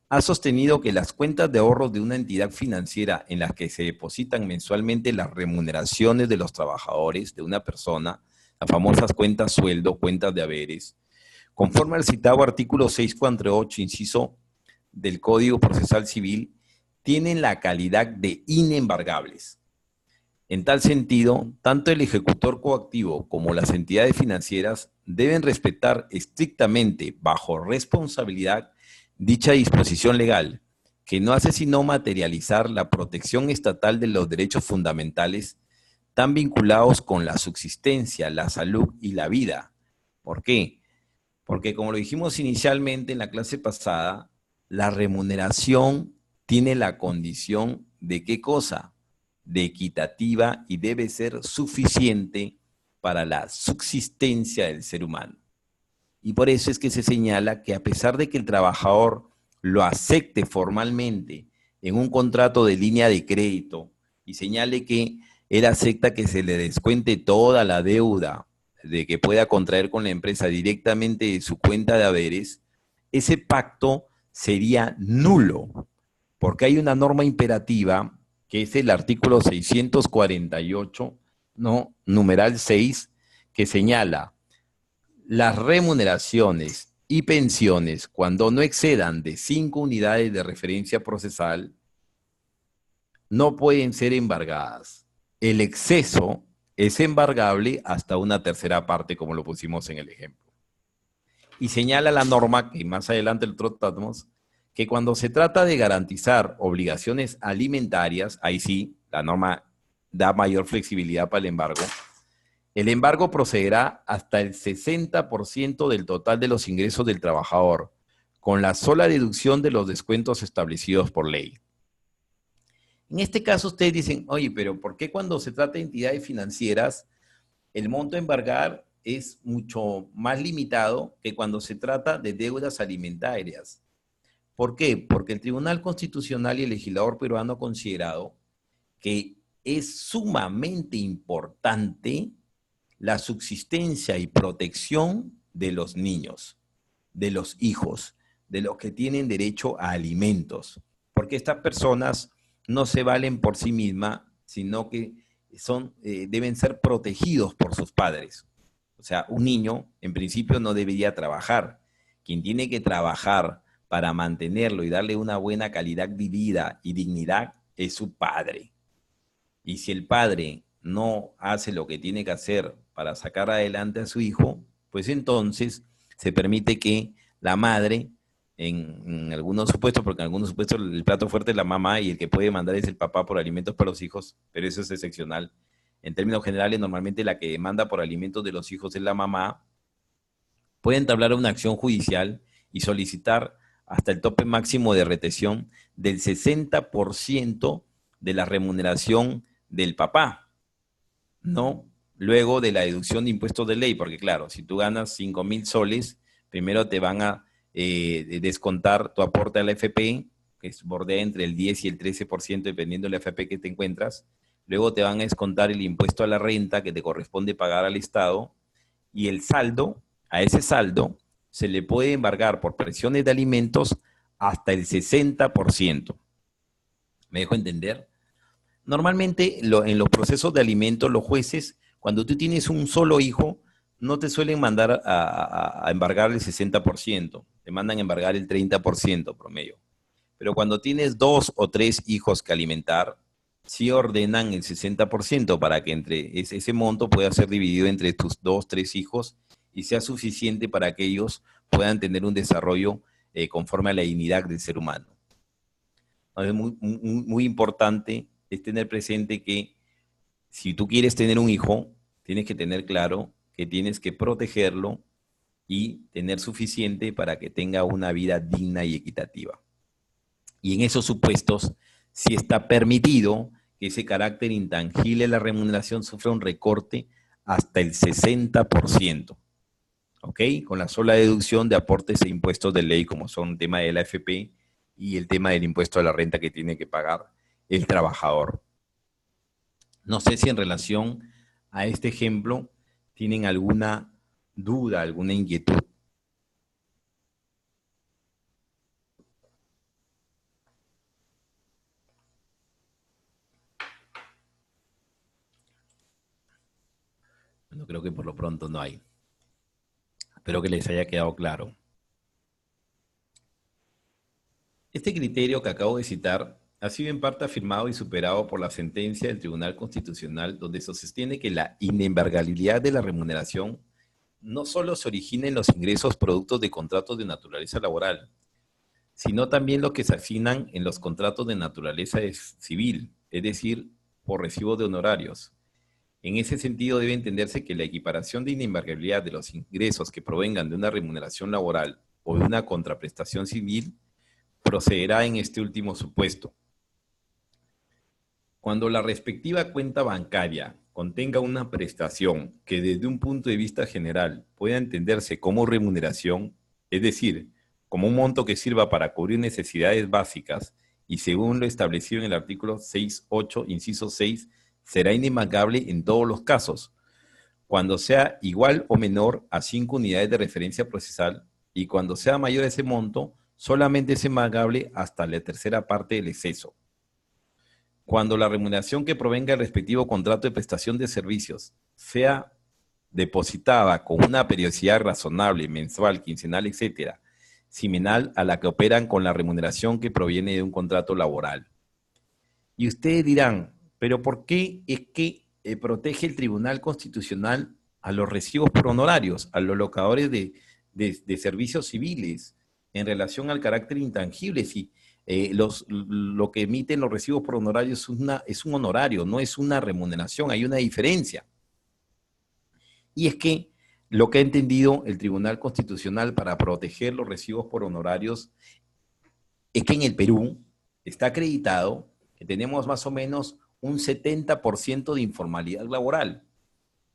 ha sostenido que las cuentas de ahorros de una entidad financiera en las que se depositan mensualmente las remuneraciones de los trabajadores de una persona, las famosas cuentas sueldo, cuentas de haberes, conforme al citado artículo 648, inciso del Código Procesal Civil, tienen la calidad de inembargables. En tal sentido, tanto el ejecutor coactivo como las entidades financieras deben respetar estrictamente, bajo responsabilidad, dicha disposición legal, que no hace sino materializar la protección estatal de los derechos fundamentales tan vinculados con la subsistencia, la salud y la vida. ¿Por qué? Porque como lo dijimos inicialmente en la clase pasada, la remuneración tiene la condición de ¿qué cosa? De equitativa y debe ser suficiente para la subsistencia del ser humano. Y por eso es que se señala que a pesar de que el trabajador lo acepte formalmente en un contrato de línea de crédito y señale que él acepta que se le descuente toda la deuda de que pueda contraer con la empresa directamente de su cuenta de haberes, ese pacto sería nulo, porque hay una norma imperativa que es el artículo 648, ¿no? Numeral 6, que señala las remuneraciones y pensiones cuando no excedan de 5 unidades de referencia procesal no pueden ser embargadas. El exceso es embargable hasta una tercera parte, como lo pusimos en el ejemplo. Y señala la norma, que más adelante lo tratamos, que cuando se trata de garantizar obligaciones alimentarias, ahí sí, la norma da mayor flexibilidad para el embargo procederá hasta el 60% del total de los ingresos del trabajador, con la sola deducción de los descuentos establecidos por ley. En este caso ustedes dicen, oye, pero ¿por qué cuando se trata de entidades financieras el monto a embargar es mucho más limitado que cuando se trata de deudas alimentarias? ¿Por qué? Porque el Tribunal Constitucional y el legislador peruano han considerado que es sumamente importante la subsistencia y protección de los niños, de los hijos, de los que tienen derecho a alimentos, porque estas personas no se valen por sí mismas, sino que deben ser protegidos por sus padres. O sea, un niño en principio no debería trabajar. Quien tiene que trabajar para mantenerlo y darle una buena calidad de vida y dignidad es su padre. Y si el padre no hace lo que tiene que hacer para sacar adelante a su hijo, pues entonces se permite que la madre, en algunos supuestos, porque en algunos supuestos el plato fuerte es la mamá y el que puede mandar es el papá por alimentos para los hijos, pero eso es excepcional. En términos generales, normalmente la que demanda por alimentos de los hijos es la mamá. Puede entablar una acción judicial y solicitar hasta el tope máximo de retención del 60% de la remuneración del papá, ¿no? luego de la deducción de impuestos de ley, porque claro, si tú ganas 5.000 soles, primero te van a descontar tu aporte a la AFP, que bordea entre el 10 y el 13%, dependiendo de la AFP que te encuentras. Luego te van a descontar el impuesto a la renta que te corresponde pagar al Estado, y el saldo, a ese saldo, se le puede embargar por presiones de alimentos hasta el 60%. ¿Me dejo entender? Normalmente en los procesos de alimentos, los jueces, cuando tú tienes un solo hijo, no te suelen mandar a embargar el 60%, te mandan a embargar el 30% promedio. Pero cuando tienes 2 o 3 hijos que alimentar, sí ordenan el 60% para que entre ese monto pueda ser dividido entre tus 2 o 3 hijos y sea suficiente para que ellos puedan tener un desarrollo conforme a la dignidad del ser humano. Es muy importante es tener presente que si tú quieres tener un hijo, tienes que tener claro que tienes que protegerlo y tener suficiente para que tenga una vida digna y equitativa. Y en esos supuestos, sí está permitido que ese carácter intangible de la remuneración sufra un recorte hasta el 60%, ¿ok? Con la sola deducción de aportes e impuestos de ley, como son el tema de la AFP y el tema del impuesto a la renta que tiene que pagar el trabajador. No sé si en relación a este ejemplo tienen alguna duda, alguna inquietud. Bueno, creo que por lo pronto no hay. Espero que les haya quedado claro. Este criterio que acabo de citar ha sido en parte afirmado y superado por la sentencia del Tribunal Constitucional, donde se sostiene que la inembargabilidad de la remuneración no solo se origina en los ingresos productos de contratos de naturaleza laboral, sino también los que se asignan en los contratos de naturaleza civil, es decir, por recibo de honorarios. En ese sentido, debe entenderse que la equiparación de inembargabilidad de los ingresos que provengan de una remuneración laboral o de una contraprestación civil procederá en este último supuesto. Cuando la respectiva cuenta bancaria contenga una prestación que desde un punto de vista general pueda entenderse como remuneración, es decir, como un monto que sirva para cubrir necesidades básicas y según lo establecido en el artículo 6.8, inciso 6, será inimagable en todos los casos, cuando sea igual o menor a 5 unidades de referencia procesal y cuando sea mayor ese monto, solamente es embargable hasta la tercera parte del exceso. Cuando la remuneración que provenga del respectivo contrato de prestación de servicios sea depositada con una periodicidad razonable, mensual, quincenal, etcétera, similar a la que operan con la remuneración que proviene de un contrato laboral. Y ustedes dirán, ¿pero por qué es que protege el Tribunal Constitucional a los recibos por honorarios, a los locadores de servicios civiles, en relación al carácter intangible? Si lo que emiten los recibos por honorarios es un honorario, no es una remuneración, hay una diferencia. Y es que lo que ha entendido el Tribunal Constitucional para proteger los recibos por honorarios es que en el Perú está acreditado que tenemos más o menos un 70% de informalidad laboral.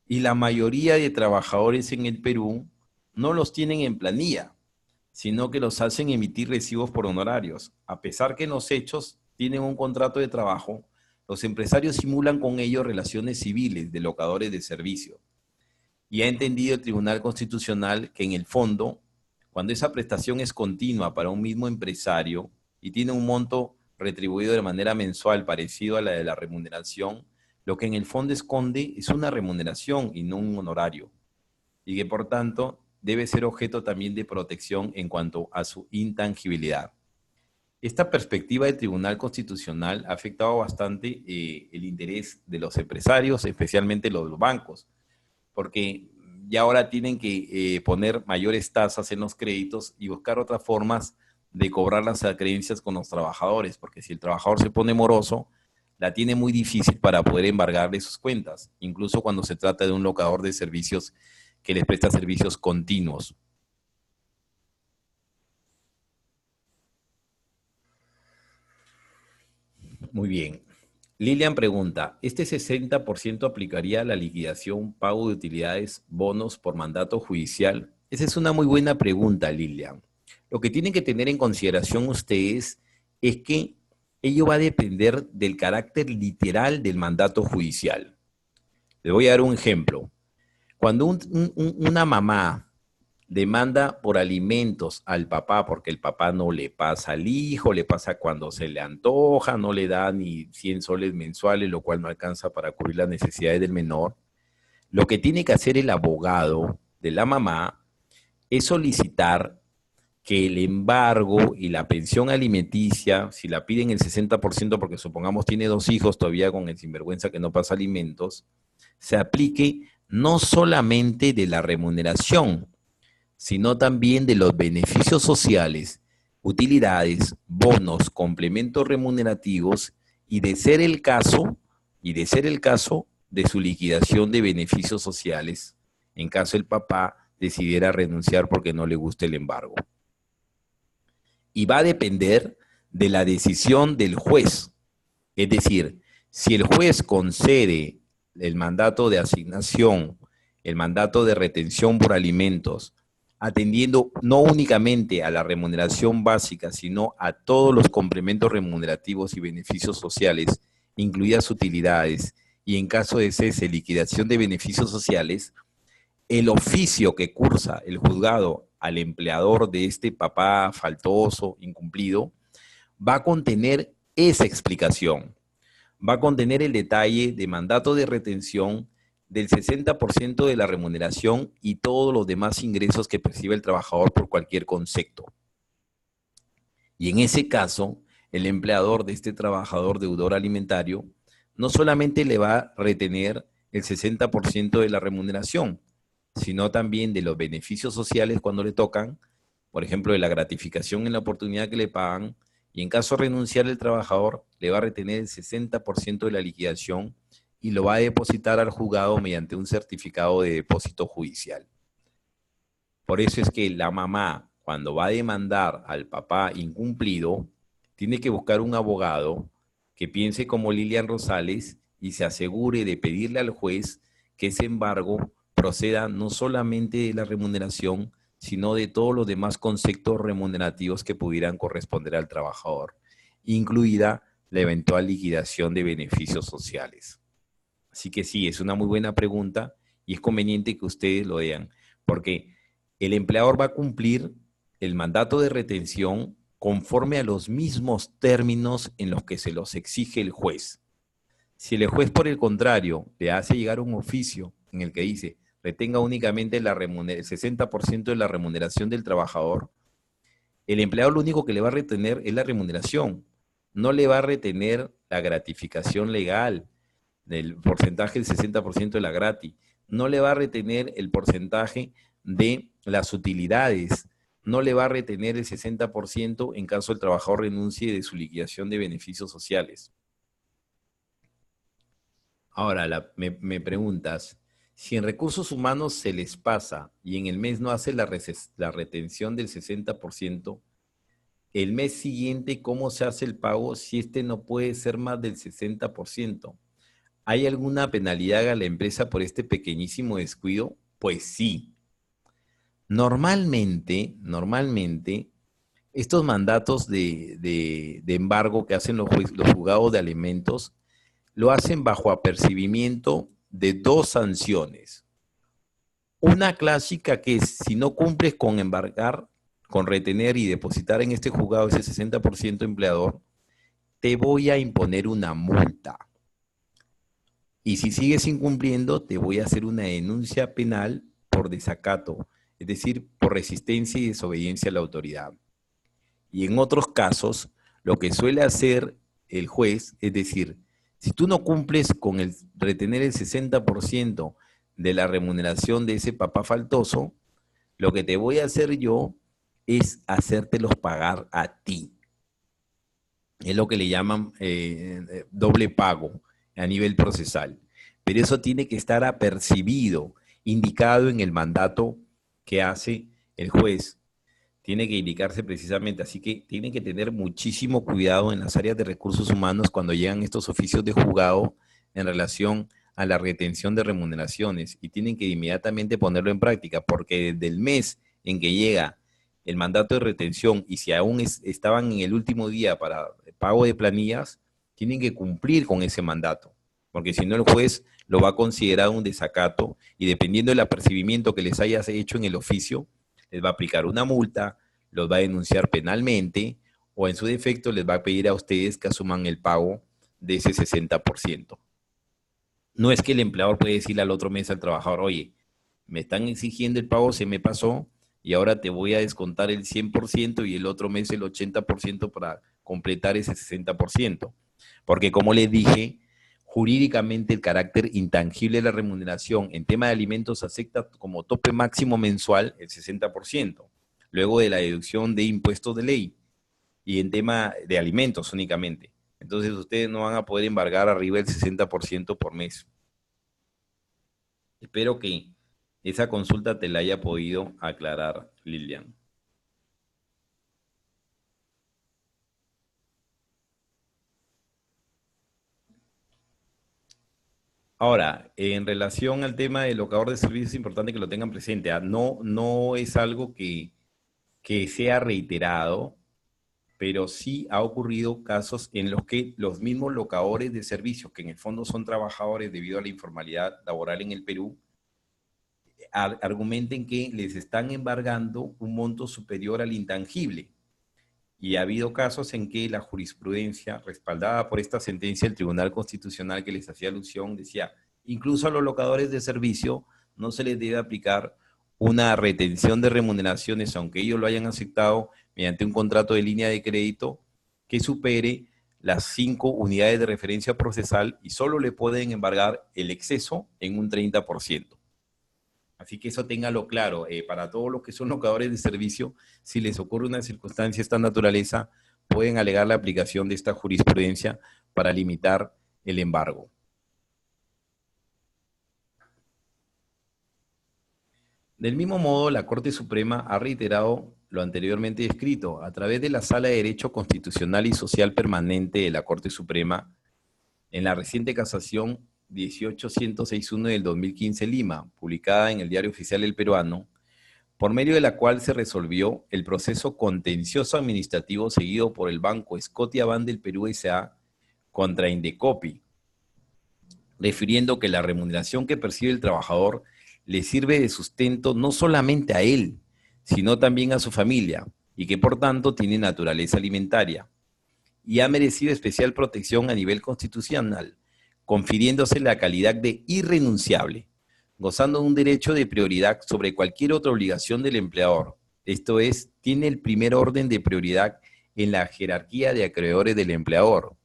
Y la mayoría de trabajadores en el Perú no los tienen en planilla, sino que los hacen emitir recibos por honorarios. A pesar que en los hechos tienen un contrato de trabajo, los empresarios simulan con ellos relaciones civiles de locadores de servicio. Y ha entendido el Tribunal Constitucional que en el fondo, cuando esa prestación es continua para un mismo empresario y tiene un monto retribuido de manera mensual parecido a la de la remuneración, lo que en el fondo esconde es una remuneración y no un honorario, y que por tanto debe ser objeto también de protección en cuanto a su intangibilidad. Esta perspectiva del Tribunal Constitucional ha afectado bastante el interés de los empresarios, especialmente los bancos, porque ya ahora tienen que poner mayores tasas en los créditos y buscar otras formas de cobrar las acreencias con los trabajadores, porque si el trabajador se pone moroso, la tiene muy difícil para poder embargarle sus cuentas, incluso cuando se trata de un locador de servicios que les presta servicios continuos. Muy bien. Lilian pregunta, ¿este 60% aplicaría a la liquidación, pago de utilidades, bonos por mandato judicial? Esa es una muy buena pregunta, Lilian. Lo que tienen que tener en consideración ustedes es que ello va a depender del carácter literal del mandato judicial. Les voy a dar un ejemplo. Cuando una mamá demanda por alimentos al papá porque el papá no le pasa al hijo, le pasa cuando se le antoja, no le da ni 100 soles mensuales, lo cual no alcanza para cubrir las necesidades del menor, lo que tiene que hacer el abogado de la mamá es solicitar que el embargo y la pensión alimenticia, si la piden el 60% porque supongamos tiene 2 hijos todavía con el sinvergüenza que no pasa alimentos, se aplique no solamente de la remuneración, sino también de los beneficios sociales, utilidades, bonos, complementos remunerativos y de ser el caso, de su liquidación de beneficios sociales, en caso el papá decidiera renunciar porque no le gusta el embargo. Y va a depender de la decisión del juez. Es decir, si el juez concede el mandato de asignación, el mandato de retención por alimentos, atendiendo no únicamente a la remuneración básica, sino a todos los complementos remunerativos y beneficios sociales, incluidas utilidades, y en caso de cese, liquidación de beneficios sociales, el oficio que cursa el juzgado al empleador de este papá faltoso, incumplido, va a contener esa explicación. Va a contener el detalle de mandato de retención del 60% de la remuneración y todos los demás ingresos que percibe el trabajador por cualquier concepto. Y en ese caso, el empleador de este trabajador deudor alimentario no solamente le va a retener el 60% de la remuneración, sino también de los beneficios sociales cuando le tocan, por ejemplo, de la gratificación en la oportunidad que le pagan, y en caso de renunciar el trabajador, le va a retener el 60% de la liquidación y lo va a depositar al juzgado mediante un certificado de depósito judicial. Por eso es que la mamá, cuando va a demandar al papá incumplido, tiene que buscar un abogado que piense como Lilian Rosales y se asegure de pedirle al juez que ese embargo proceda no solamente de la remuneración, sino de todos los demás conceptos remunerativos que pudieran corresponder al trabajador, incluida la eventual liquidación de beneficios sociales. Así que sí, es una muy buena pregunta y es conveniente que ustedes lo vean, porque el empleador va a cumplir el mandato de retención conforme a los mismos términos en los que se los exige el juez. Si el juez, por el contrario, le hace llegar un oficio en el que dice retenga únicamente el 60% de la remuneración del trabajador, el empleador lo único que le va a retener es la remuneración, no le va a retener la gratificación legal del porcentaje del 60% de la gratis, no le va a retener el porcentaje de las utilidades, no le va a retener el 60% en caso el trabajador renuncie de su liquidación de beneficios sociales. Ahora, me preguntas, si en recursos humanos se les pasa y en el mes no hace la retención del 60%, el mes siguiente, ¿cómo se hace el pago si este no puede ser más del 60%? ¿Hay alguna penalidad a la empresa por este pequeñísimo descuido? Pues sí. Normalmente, estos mandatos de embargo que hacen los juzgados de alimentos lo hacen bajo apercibimiento de dos sanciones. Una clásica que es, si no cumples con embargar, con retener y depositar en este juzgado ese 60% empleador, te voy a imponer una multa. Y si sigues incumpliendo, te voy a hacer una denuncia penal por desacato, es decir, por resistencia y desobediencia a la autoridad. Y en otros casos, lo que suele hacer el juez, es decir, si tú no cumples con el retener el 60% de la remuneración de ese papá faltoso, lo que te voy a hacer yo es hacértelos pagar a ti. Es lo que le llaman doble pago a nivel procesal. Pero eso tiene que estar apercibido, indicado en el mandato que hace el juez. tiene que indicarse precisamente. Así que tienen que tener muchísimo cuidado en las áreas de recursos humanos cuando llegan estos oficios de juzgado en relación a la retención de remuneraciones y tienen que inmediatamente ponerlo en práctica porque desde el mes en que llega el mandato de retención y si aún estaban en el último día para pago de planillas, tienen que cumplir con ese mandato, porque si no el juez lo va a considerar un desacato y dependiendo del apercibimiento que les hayas hecho en el oficio, les va a aplicar una multa, los va a denunciar penalmente o en su defecto les va a pedir a ustedes que asuman el pago de ese 60%. No es que el empleador puede decirle al otro mes al trabajador, oye, me están exigiendo el pago, se me pasó y ahora te voy a descontar el 100% y el otro mes el 80% para completar ese 60%. Porque como les dije, jurídicamente el carácter intangible de la remuneración en tema de alimentos acepta como tope máximo mensual el 60%, luego de la deducción de impuestos de ley y en tema de alimentos únicamente. Entonces ustedes no van a poder embargar arriba del 60% por mes. Espero que esa consulta te la haya podido aclarar, Lilian. Ahora, en relación al tema del locador de servicios, es importante que lo tengan presente. ¿Ah? No, no es algo que sea reiterado, pero sí ha ocurrido casos en los que los mismos locadores de servicios, que en el fondo son trabajadores debido a la informalidad laboral en el Perú, argumenten que les están embargando un monto superior al intangible. Y ha habido casos en que la jurisprudencia, respaldada por esta sentencia del Tribunal Constitucional que les hacía alusión, decía, incluso a los locadores de servicio no se les debe aplicar una retención de remuneraciones, aunque ellos lo hayan aceptado mediante un contrato de línea de crédito que supere las 5 unidades de referencia procesal y solo le pueden embargar el exceso en un 30%. Así que eso téngalo claro. Para todos los que son locadores de servicio, si les ocurre una circunstancia de esta naturaleza, pueden alegar la aplicación de esta jurisprudencia para limitar el embargo. Del mismo modo, la Corte Suprema ha reiterado lo anteriormente descrito a través de la Sala de Derecho Constitucional y Social Permanente de la Corte Suprema en la reciente casación 18161 del 2015 Lima, publicada en el Diario Oficial del Peruano, por medio de la cual se resolvió el proceso contencioso administrativo seguido por el Banco Scotiabank del Perú S.A. contra Indecopi, refiriendo que la remuneración que percibe el trabajador le sirve de sustento no solamente a él, sino también a su familia, y que por tanto tiene naturaleza alimentaria, y ha merecido especial protección a nivel constitucional, confiriéndose la calidad de irrenunciable, gozando de un derecho de prioridad sobre cualquier otra obligación del empleador. Esto es, tiene el primer orden de prioridad en la jerarquía de acreedores del empleador.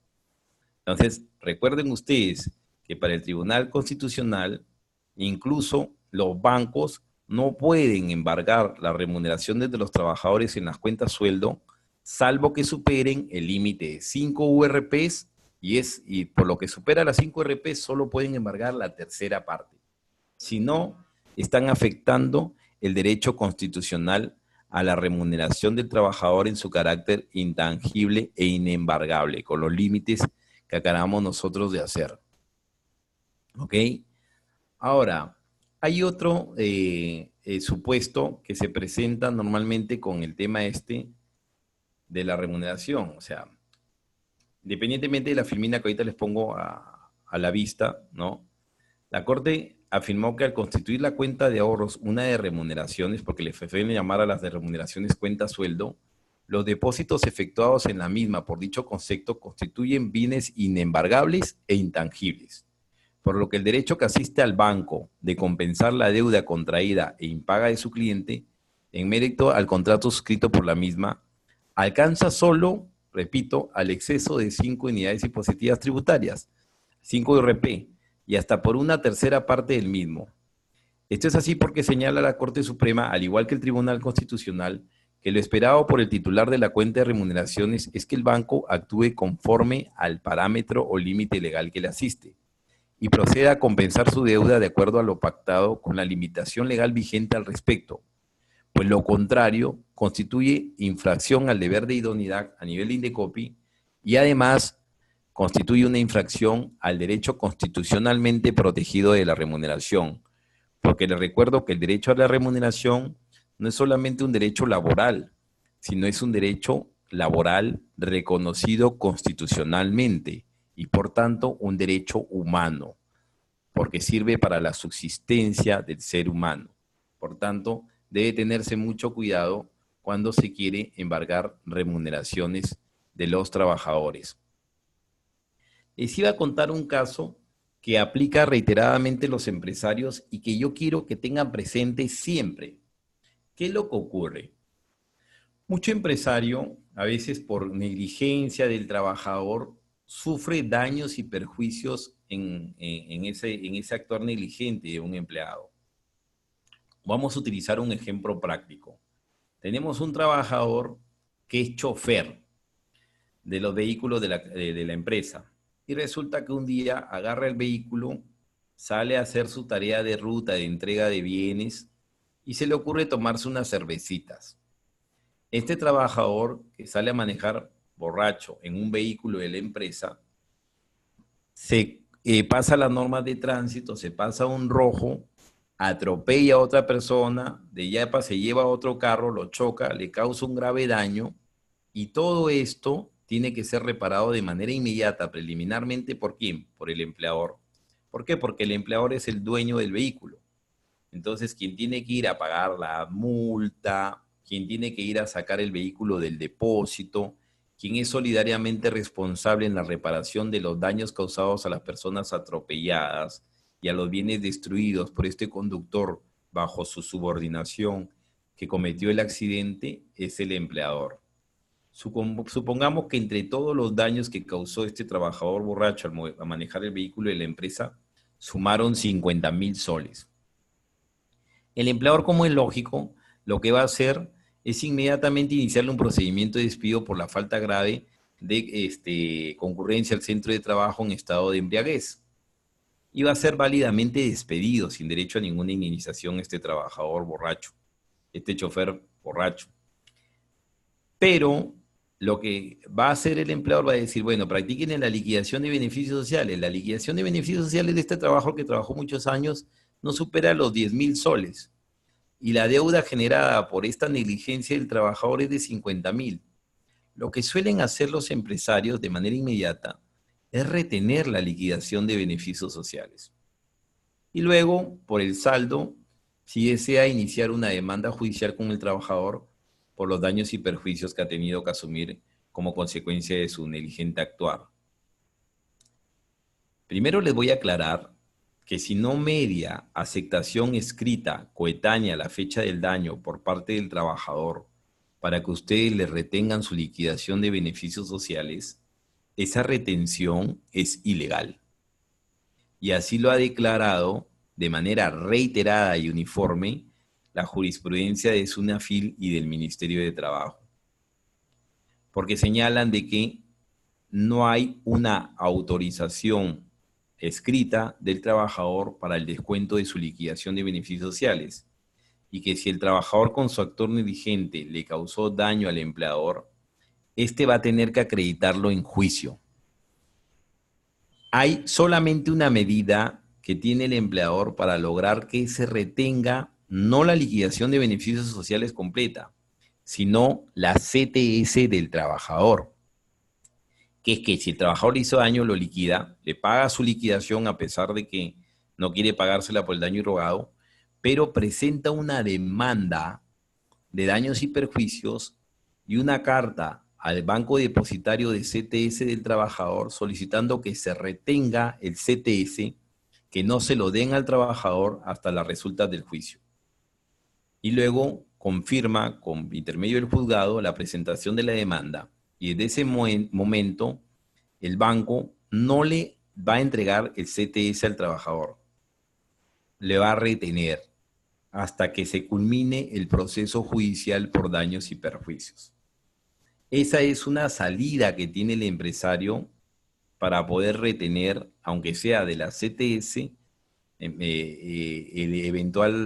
Entonces, recuerden ustedes que para el Tribunal Constitucional, incluso los bancos no pueden embargar las remuneraciones de los trabajadores en las cuentas sueldo, salvo que superen el límite de 5 URPs y por lo que supera las 5 URPs solo pueden embargar la tercera parte. Si no, están afectando el derecho constitucional a la remuneración del trabajador en su carácter intangible e inembargable, con los límites que acabamos nosotros de hacer. ¿Ok? Ahora, hay otro supuesto que se presenta normalmente con el tema este de la remuneración. O sea, independientemente de la filmina que ahorita les pongo a la vista, ¿no? La Corte afirmó que al constituir la cuenta de ahorros una de remuneraciones, porque le prefieren llamar a las de remuneraciones cuenta sueldo, los depósitos efectuados en la misma por dicho concepto constituyen bienes inembargables e intangibles, por lo que el derecho que asiste al banco de compensar la deuda contraída e impaga de su cliente en mérito al contrato suscrito por la misma, alcanza solo, repito, al exceso de 5 unidades impositivas tributarias, 5 RP, y hasta por una tercera parte del mismo. Esto es así porque señala la Corte Suprema, al igual que el Tribunal Constitucional, que lo esperado por el titular de la cuenta de remuneraciones es que el banco actúe conforme al parámetro o límite legal que le asiste y proceda a compensar su deuda de acuerdo a lo pactado con la limitación legal vigente al respecto, pues lo contrario constituye infracción al deber de idoneidad a nivel de Indecopi y además constituye una infracción al derecho constitucionalmente protegido de la remuneración, porque les recuerdo que el derecho a la remuneración no es solamente un derecho laboral, sino es un derecho laboral reconocido constitucionalmente y por tanto un derecho humano, porque sirve para la subsistencia del ser humano. Por tanto, debe tenerse mucho cuidado cuando se quiere embargar remuneraciones de los trabajadores. Les iba a contar un caso que aplica reiteradamente los empresarios y que yo quiero que tengan presente siempre. ¿Qué es lo que ocurre? Mucho empresario, a veces por negligencia del trabajador, sufre daños y perjuicios en ese actuar negligente de un empleado. Vamos a utilizar un ejemplo práctico. Tenemos un trabajador que es chofer de los vehículos de la empresa y resulta que un día agarra el vehículo, sale a hacer su tarea de ruta de entrega de bienes y se le ocurre tomarse unas cervecitas. Este trabajador que sale a manejar borracho en un vehículo de la empresa se pasa las normas de tránsito, se pasa un rojo, atropella a otra persona, de yapa se lleva a otro carro, lo choca, le causa un grave daño y todo esto tiene que ser reparado de manera inmediata, preliminarmente, ¿por quién? Por el empleador. ¿Por qué? Porque el empleador es el dueño del vehículo. Entonces, quien tiene que ir a pagar la multa, quien tiene que ir a sacar el vehículo del depósito, quien es solidariamente responsable en la reparación de los daños causados a las personas atropelladas y a los bienes destruidos por este conductor bajo su subordinación que cometió el accidente, es el empleador. Supongamos que entre todos los daños que causó este trabajador borracho al manejar el vehículo de la empresa, sumaron 50.000 soles. El empleador, como es lógico, lo que va a hacer es inmediatamente iniciarle un procedimiento de despido por la falta grave de concurrencia al centro de trabajo en estado de embriaguez. Y va a ser válidamente despedido sin derecho a ninguna indemnización este trabajador borracho, este chofer borracho. Pero lo que va a hacer el empleador va a decir, bueno, practiquen la liquidación de beneficios sociales. La liquidación de beneficios sociales de este trabajador que trabajó muchos años no supera los 10.000 soles. Y la deuda generada por esta negligencia del trabajador es de 50.000. Lo que suelen hacer los empresarios de manera inmediata es retener la liquidación de beneficios sociales. Y luego, por el saldo, si desea iniciar una demanda judicial con el trabajador por los daños y perjuicios que ha tenido que asumir como consecuencia de su negligente actuar. Primero les voy a aclarar que si no media aceptación escrita coetánea a la fecha del daño por parte del trabajador para que ustedes le retengan su liquidación de beneficios sociales, esa retención es ilegal. Y así lo ha declarado de manera reiterada y uniforme la jurisprudencia de SUNAFIL y del Ministerio de Trabajo. Porque señalan de que no hay una autorización escrita del trabajador para el descuento de su liquidación de beneficios sociales y que si el trabajador con su actor negligente le causó daño al empleador, éste va a tener que acreditarlo en juicio. Hay solamente una medida que tiene el empleador para lograr que se retenga no la liquidación de beneficios sociales completa, sino la CTS del trabajador, que es que si el trabajador le hizo daño, lo liquida, le paga su liquidación a pesar de que no quiere pagársela por el daño irrogado, pero presenta una demanda de daños y perjuicios y una carta al banco depositario de CTS del trabajador solicitando que se retenga el CTS, que no se lo den al trabajador hasta las resultas del juicio. Y luego confirma con intermedio del juzgado la presentación de la demanda y desde ese momento el banco no le va a entregar el CTS al trabajador, le va a retener hasta que se culmine el proceso judicial por daños y perjuicios. Esa es una salida que tiene el empresario para poder retener, aunque sea de la CTS,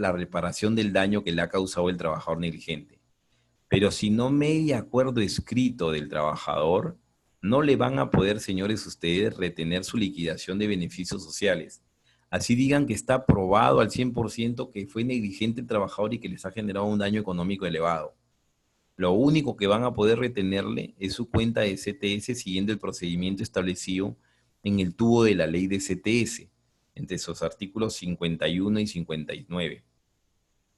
la reparación del daño que le ha causado el trabajador negligente. Pero si no media acuerdo escrito del trabajador, no le van a poder, señores, ustedes retener su liquidación de beneficios sociales. Así digan que está probado al 100% que fue negligente el trabajador y que les ha generado un daño económico elevado. Lo único que van a poder retenerle es su cuenta de CTS siguiendo el procedimiento establecido en el tubo de la ley de CTS, entre sus artículos 51 y 59.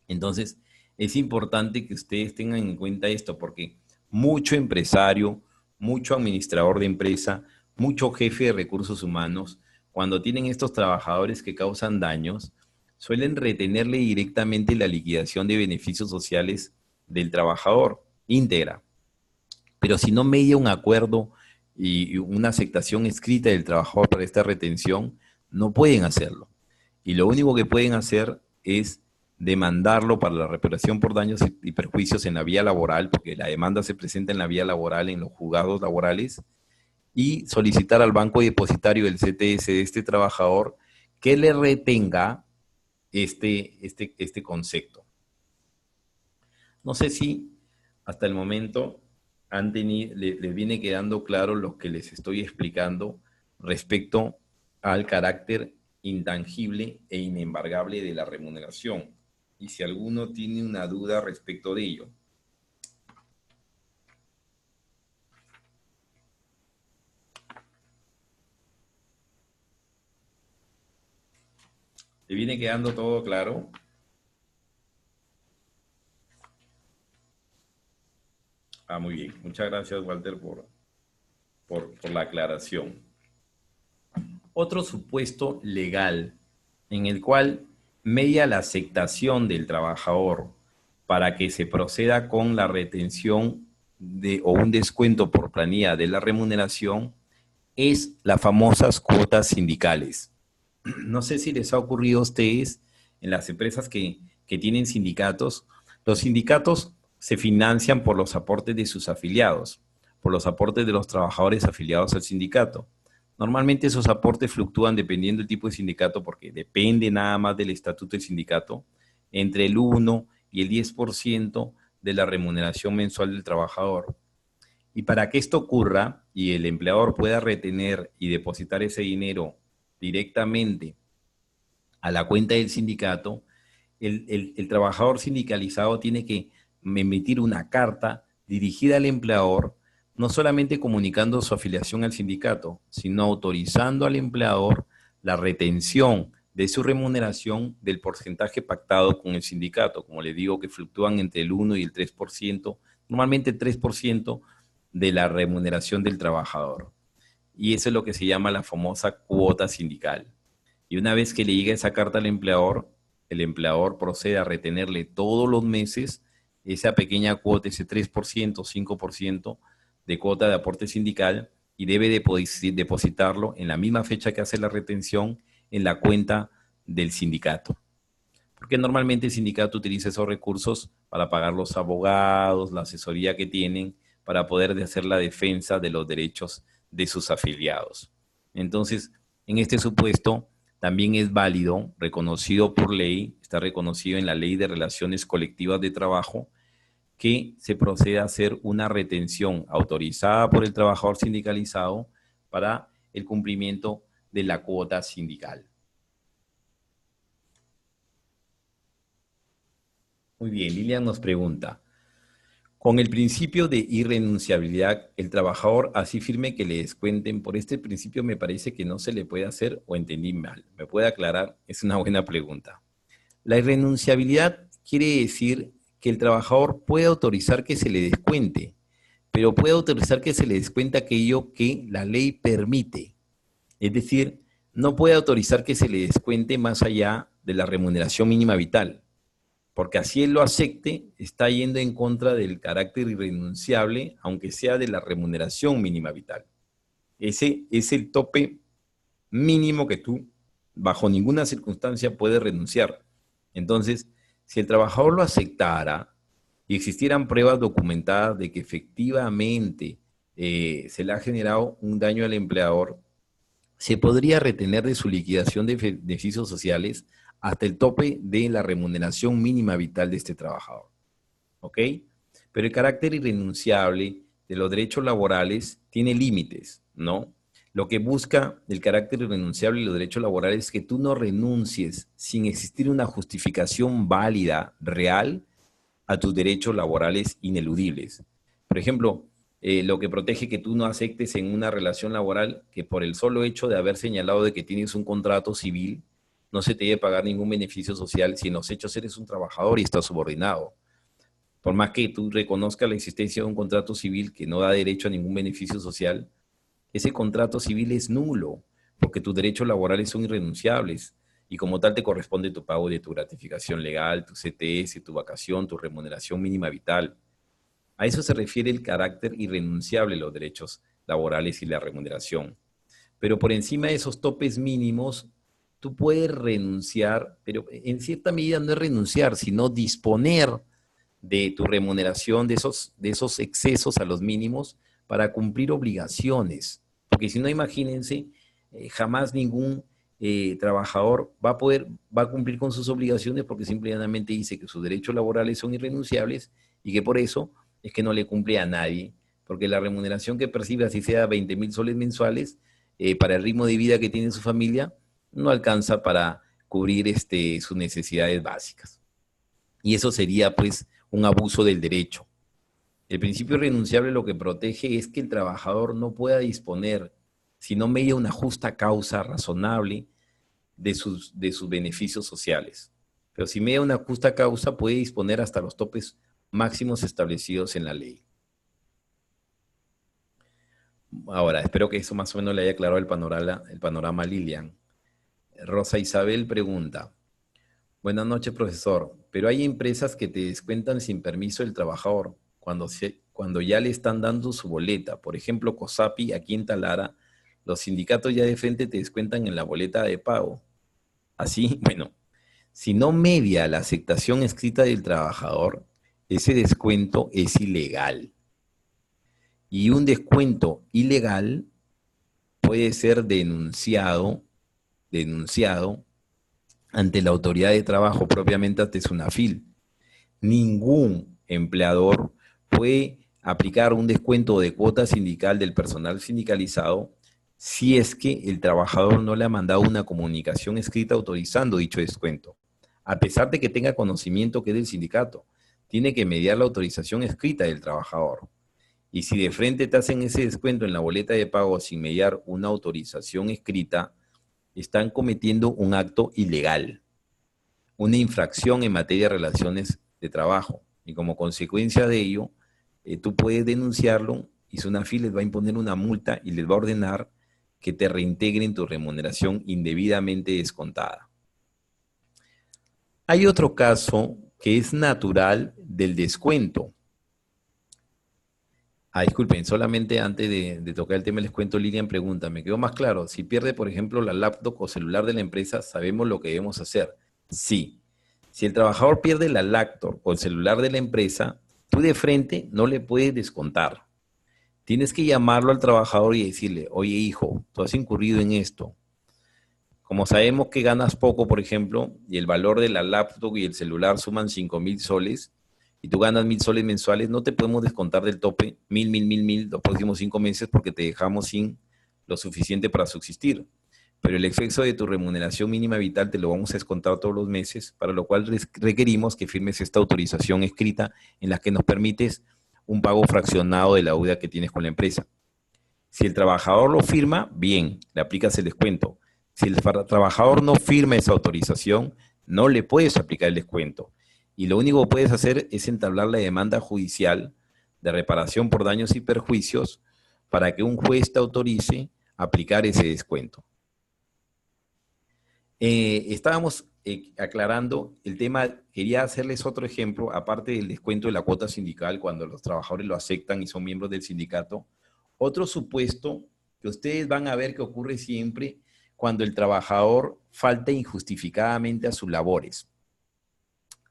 Entonces, es importante que ustedes tengan en cuenta esto, porque mucho empresario, mucho administrador de empresa, mucho jefe de recursos humanos, cuando tienen estos trabajadores que causan daños, suelen retenerle directamente la liquidación de beneficios sociales del trabajador íntegra. Pero si no media un acuerdo y una aceptación escrita del trabajador para esta retención, no pueden hacerlo. Y lo único que pueden hacer es demandarlo para la reparación por daños y perjuicios en la vía laboral, porque la demanda se presenta en la vía laboral, en los juzgados laborales, y solicitar al banco depositario del CTS de este trabajador que le retenga este concepto. No sé si hasta el momento les viene quedando claro lo que les estoy explicando respecto al carácter intangible e inembargable de la remuneración. Y si alguno tiene una duda respecto de ello. ¿Le viene quedando todo claro? Muy bien. Muchas gracias, Walter, por la aclaración. Otro supuesto legal en el cual media la aceptación del trabajador para que se proceda con la retención o un descuento por planilla de la remuneración es las famosas cuotas sindicales. No sé si les ha ocurrido a ustedes en las empresas que tienen sindicatos. Los sindicatos se financian por los aportes de sus afiliados, por los aportes de los trabajadores afiliados al sindicato. Normalmente esos aportes fluctúan dependiendo del tipo de sindicato, porque depende nada más del estatuto del sindicato, entre el 1 y el 10% de la remuneración mensual del trabajador. Y para que esto ocurra y el empleador pueda retener y depositar ese dinero directamente a la cuenta del sindicato, el trabajador sindicalizado tiene que emitir una carta dirigida al empleador, no solamente comunicando su afiliación al sindicato, sino autorizando al empleador la retención de su remuneración del porcentaje pactado con el sindicato. Como les digo, que fluctúan entre el 1 y el 3%, normalmente el 3% de la remuneración del trabajador. Y eso es lo que se llama la famosa cuota sindical. Y una vez que le llega esa carta al empleador, el empleador procede a retenerle todos los meses esa pequeña cuota, ese 3%, 5% de cuota de aporte sindical, y debe depositarlo en la misma fecha que hace la retención en la cuenta del sindicato. Porque normalmente el sindicato utiliza esos recursos para pagar los abogados, la asesoría que tienen, para poder hacer la defensa de los derechos de sus afiliados. Entonces, en este supuesto, también es válido, reconocido por ley, está reconocido en la Ley de Relaciones Colectivas de Trabajo, que se proceda a hacer una retención autorizada por el trabajador sindicalizado para el cumplimiento de la cuota sindical. Muy bien, Lilian nos pregunta, con el principio de irrenunciabilidad, el trabajador así firme que le descuenten, por este principio me parece que no se le puede hacer o entendí mal. ¿Me puede aclarar? Es una buena pregunta. La irrenunciabilidad quiere decir que el trabajador puede autorizar que se le descuente, pero puede autorizar que se le descuente aquello que la ley permite. Es decir, no puede autorizar que se le descuente más allá de la remuneración mínima vital, porque así él lo acepte, está yendo en contra del carácter irrenunciable, aunque sea de la remuneración mínima vital. Ese es el tope mínimo que tú, bajo ninguna circunstancia, puedes renunciar. Entonces, si el trabajador lo aceptara y existieran pruebas documentadas de que efectivamente se le ha generado un daño al empleador, se podría retener de su liquidación de beneficios sociales hasta el tope de la remuneración mínima vital de este trabajador. ¿Ok? Pero el carácter irrenunciable de los derechos laborales tiene límites, ¿no? Lo que busca el carácter irrenunciable de los derechos laborales es que tú no renuncies sin existir una justificación válida, real, a tus derechos laborales ineludibles. Por ejemplo, lo que protege que tú no aceptes en una relación laboral que por el solo hecho de haber señalado de que tienes un contrato civil, no se te debe pagar ningún beneficio social si en los hechos eres un trabajador y estás subordinado. Por más que tú reconozcas la existencia de un contrato civil que no da derecho a ningún beneficio social, ese contrato civil es nulo, porque tus derechos laborales son irrenunciables y como tal te corresponde tu pago de tu gratificación legal, tu CTS, tu vacación, tu remuneración mínima vital. A eso se refiere el carácter irrenunciable de los derechos laborales y la remuneración. Pero por encima de esos topes mínimos, tú puedes renunciar, pero en cierta medida no es renunciar, sino disponer de tu remuneración, de esos excesos a los mínimos para cumplir obligaciones. Porque si no, imagínense, jamás ningún trabajador va a cumplir con sus obligaciones porque simplemente dice que sus derechos laborales son irrenunciables y que por eso es que no le cumple a nadie, porque la remuneración que percibe, así sea 20.000 soles mensuales, para el ritmo de vida que tiene su familia, no alcanza para cubrir sus necesidades básicas. Y eso sería, pues, un abuso del derecho. El principio irrenunciable lo que protege es que el trabajador no pueda disponer, si no media una justa causa razonable, de sus beneficios sociales. Pero si media una justa causa, puede disponer hasta los topes máximos establecidos en la ley. Ahora, espero que eso más o menos le haya aclarado el panorama a Lilian. Rosa Isabel pregunta: buenas noches, profesor, pero hay empresas que te descuentan sin permiso del trabajador cuando ya le están dando su boleta. Por ejemplo, COSAPI, aquí en Talara, los sindicatos ya de frente te descuentan en la boleta de pago. Así, bueno, si no media la aceptación escrita del trabajador, ese descuento es ilegal. Y un descuento ilegal puede ser denunciado ante la autoridad de trabajo, propiamente ante SUNAFIL. Ningún empleador puede aplicar un descuento de cuota sindical del personal sindicalizado si es que el trabajador no le ha mandado una comunicación escrita autorizando dicho descuento. A pesar de que tenga conocimiento que es del sindicato, tiene que mediar la autorización escrita del trabajador. Y si de frente te hacen ese descuento en la boleta de pago sin mediar una autorización escrita, están cometiendo un acto ilegal, una infracción en materia de relaciones de trabajo. Y como consecuencia de ello, tú puedes denunciarlo y SUNAFIL les va a imponer una multa y les va a ordenar que te reintegren tu remuneración indebidamente descontada. Hay otro caso que es natural del descuento. Disculpen, solamente antes de tocar el tema les cuento, Lilian pregunta, me quedó más claro, si pierde, por ejemplo, la laptop o celular de la empresa, ¿sabemos lo que debemos hacer? Sí. Si el trabajador pierde la laptop o el celular de la empresa, tú de frente no le puedes descontar. Tienes que llamarlo al trabajador y decirle, oye hijo, tú has incurrido en esto. Como sabemos que ganas poco, por ejemplo, y el valor de la laptop y el celular suman 5.000 soles, y tú ganas 1.000 soles mensuales, no te podemos descontar del tope 1.000 los próximos 5 meses porque te dejamos sin lo suficiente para subsistir. Pero el exceso de tu remuneración mínima vital te lo vamos a descontar todos los meses, para lo cual requerimos que firmes esta autorización escrita en la que nos permites un pago fraccionado de la deuda que tienes con la empresa. Si el trabajador lo firma, bien, le aplicas el descuento. Si el trabajador no firma esa autorización, no le puedes aplicar el descuento. Y lo único que puedes hacer es entablar la demanda judicial de reparación por daños y perjuicios para que un juez te autorice aplicar ese descuento. Estábamos aclarando el tema, quería hacerles otro ejemplo, aparte del descuento de la cuota sindical cuando los trabajadores lo aceptan y son miembros del sindicato. Otro supuesto que ustedes van a ver que ocurre siempre cuando el trabajador falta injustificadamente a sus labores.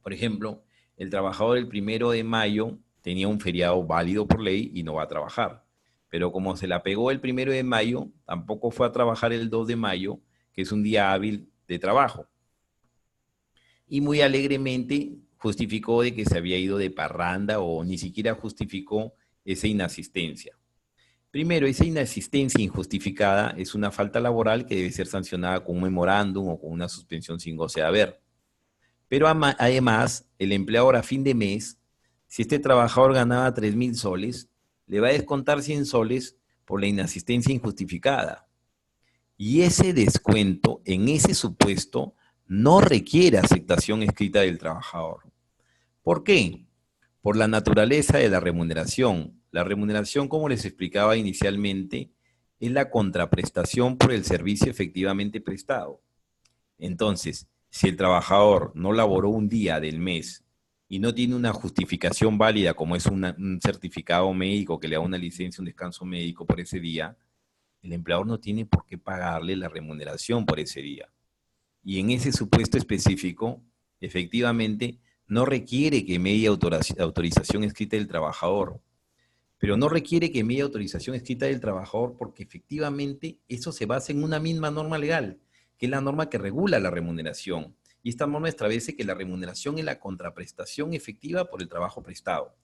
Por ejemplo, el trabajador el 1 de mayo tenía un feriado válido por ley y no va a trabajar. pero como se la pegó el 1 de mayo, tampoco fue a trabajar el 2 de mayo, que es un día hábil de trabajo. Y muy alegremente justificó de que se había ido de parranda o ni siquiera justificó esa inasistencia. Primero, esa inasistencia injustificada es una falta laboral que debe ser sancionada con un memorándum o con una suspensión sin goce de haber. Pero además, el empleador a fin de mes, si este trabajador ganaba 3.000 soles, le va a descontar 100 soles por la inasistencia injustificada. Y ese descuento, en ese supuesto, no requiere aceptación escrita del trabajador. ¿Por qué? Por la naturaleza de la remuneración. La remuneración, como les explicaba inicialmente, es la contraprestación por el servicio efectivamente prestado. Entonces, si el trabajador no laboró un día del mes y no tiene una justificación válida, como es un certificado médico que le da una licencia, un descanso médico por ese día, el empleador no tiene por qué pagarle la remuneración por ese día. Y en ese supuesto específico, efectivamente, no requiere que medie autorización escrita del trabajador. Pero no requiere que medie autorización escrita del trabajador porque efectivamente eso se basa en una misma norma legal, que es la norma que regula la remuneración. Y esta norma establece que la remuneración es la contraprestación efectiva por el trabajo prestado.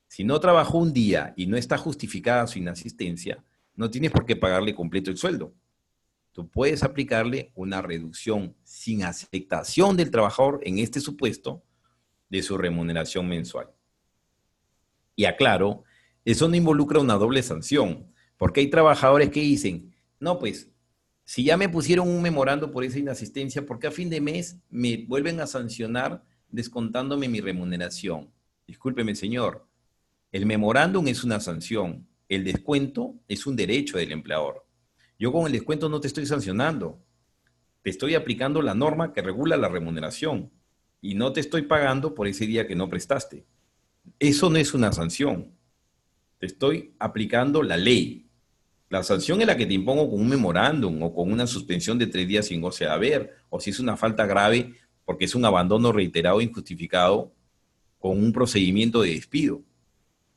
Si no trabajó un día y no está justificada su inasistencia, no tienes por qué pagarle completo el sueldo. Tú puedes aplicarle una reducción sin aceptación del trabajador en este supuesto de su remuneración mensual. Y aclaro, eso no involucra una doble sanción, porque hay trabajadores que dicen, no, pues, si ya me pusieron un memorando por esa inasistencia, ¿por qué a fin de mes me vuelven a sancionar descontándome mi remuneración? Discúlpeme, señor, el memorándum es una sanción, el descuento es un derecho del empleador. Yo con el descuento no te estoy sancionando, te estoy aplicando la norma que regula la remuneración y no te estoy pagando por ese día que no prestaste. Eso no es una sanción, te estoy aplicando la ley. La sanción es la que te impongo con un memorándum o con una suspensión de 3 días sin goce de haber, o si es una falta grave porque es un abandono reiterado e injustificado con un procedimiento de despido.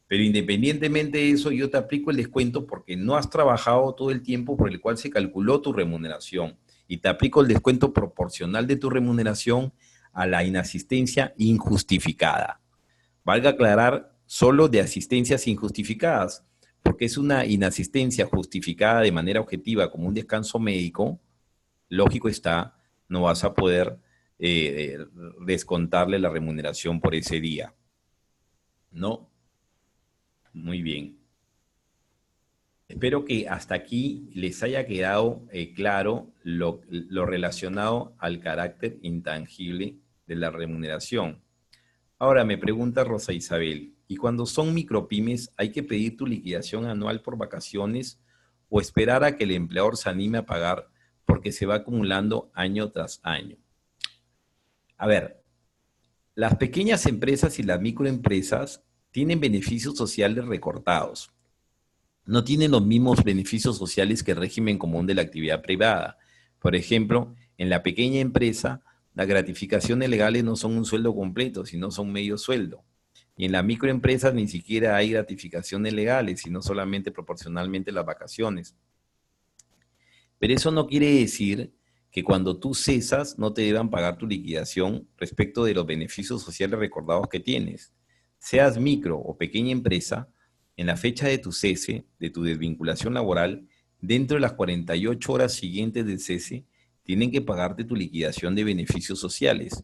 Pero independientemente de eso, yo te aplico el descuento porque no has trabajado todo el tiempo por el cual se calculó tu remuneración. Y te aplico el descuento proporcional de tu remuneración a la inasistencia injustificada. Valga aclarar, solo de asistencias injustificadas, porque es una inasistencia justificada de manera objetiva como un descanso médico, lógico está, no vas a poder descontarle la remuneración por ese día. ¿No? Muy bien. Espero que hasta aquí les haya quedado claro lo relacionado al carácter intangible de la remuneración. Ahora me pregunta Rosa Isabel, ¿y cuando son micropymes hay que pedir tu liquidación anual por vacaciones o esperar a que el empleador se anime a pagar porque se va acumulando año tras año? A ver, las pequeñas empresas y las microempresas tienen beneficios sociales recortados. No tienen los mismos beneficios sociales que el régimen común de la actividad privada. Por ejemplo, en la pequeña empresa, las gratificaciones legales no son un sueldo completo, sino son medio sueldo. Y en las microempresas ni siquiera hay gratificaciones legales, sino solamente proporcionalmente las vacaciones. Pero eso no quiere decir que cuando tú cesas no te deban pagar tu liquidación respecto de los beneficios sociales recordados que tienes. Seas micro o pequeña empresa, en la fecha de tu cese, de tu desvinculación laboral, dentro de las 48 horas siguientes del cese, tienen que pagarte tu liquidación de beneficios sociales.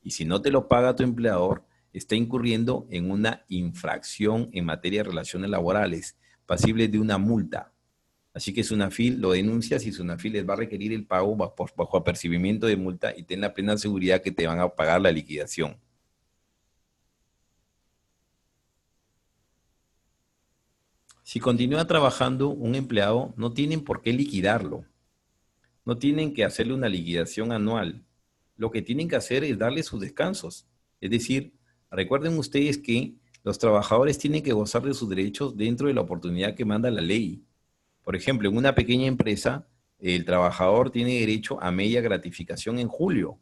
Y si no te lo paga tu empleador, está incurriendo en una infracción en materia de relaciones laborales, pasible de una multa. Así que Sunafil lo denuncias y Sunafil les va a requerir el pago bajo apercibimiento de multa y ten la plena seguridad que te van a pagar la liquidación. Si continúa trabajando un empleado, no tienen por qué liquidarlo. No tienen que hacerle una liquidación anual. Lo que tienen que hacer es darle sus descansos. Es decir, recuerden ustedes que los trabajadores tienen que gozar de sus derechos dentro de la oportunidad que manda la ley. Por ejemplo, en una pequeña empresa, el trabajador tiene derecho a media gratificación en julio.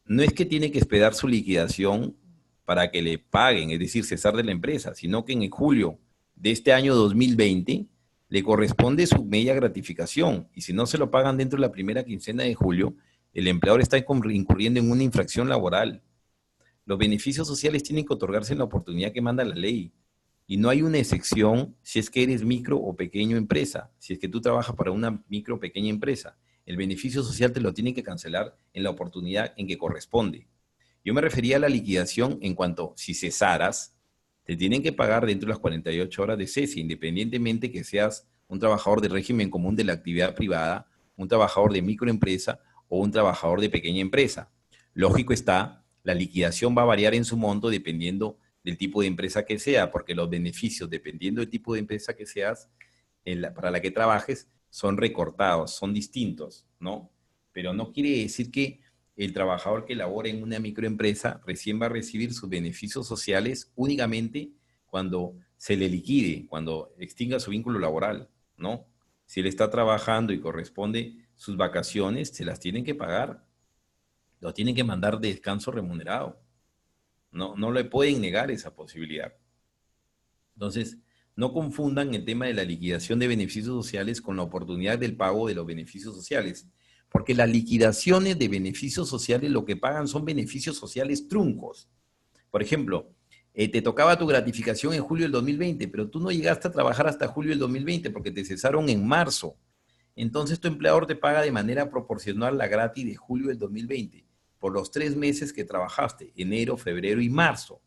No es que tiene que esperar su liquidación para que le paguen, es decir, cesar de la empresa, sino que en julio de este año 2020 le corresponde su media gratificación. Y si no se lo pagan dentro de la primera quincena de julio, el empleador está incurriendo en una infracción laboral. Los beneficios sociales tienen que otorgarse en la oportunidad que manda la ley. Y no hay una excepción si es que eres micro o pequeño empresa. Si es que tú trabajas para una micro o pequeña empresa, el beneficio social te lo tienen que cancelar en la oportunidad en que corresponde. Yo me refería a la liquidación en cuanto, si cesaras, te tienen que pagar dentro de las 48 horas de cese, independientemente que seas un trabajador de régimen común de la actividad privada, un trabajador de microempresa o un trabajador de pequeña empresa. Lógico está, la liquidación va a variar en su monto dependiendo del tipo de empresa que sea, porque los beneficios, dependiendo del tipo de empresa que seas, para la que trabajes, son recortados, son distintos, ¿no? Pero no quiere decir que el trabajador que labora en una microempresa recién va a recibir sus beneficios sociales únicamente cuando se le liquide, cuando extinga su vínculo laboral, ¿no? Si él está trabajando y corresponde sus vacaciones, se las tienen que pagar, lo tienen que mandar de descanso remunerado. No le pueden negar esa posibilidad. Entonces, no confundan el tema de la liquidación de beneficios sociales con la oportunidad del pago de los beneficios sociales, porque las liquidaciones de beneficios sociales lo que pagan son beneficios sociales truncos. Por ejemplo, te tocaba tu gratificación en julio del 2020, pero tú no llegaste a trabajar hasta julio del 2020 porque te cesaron en marzo. Entonces tu empleador te paga de manera proporcional la gratis de julio del 2020 por los 3 meses que trabajaste, enero, febrero y marzo.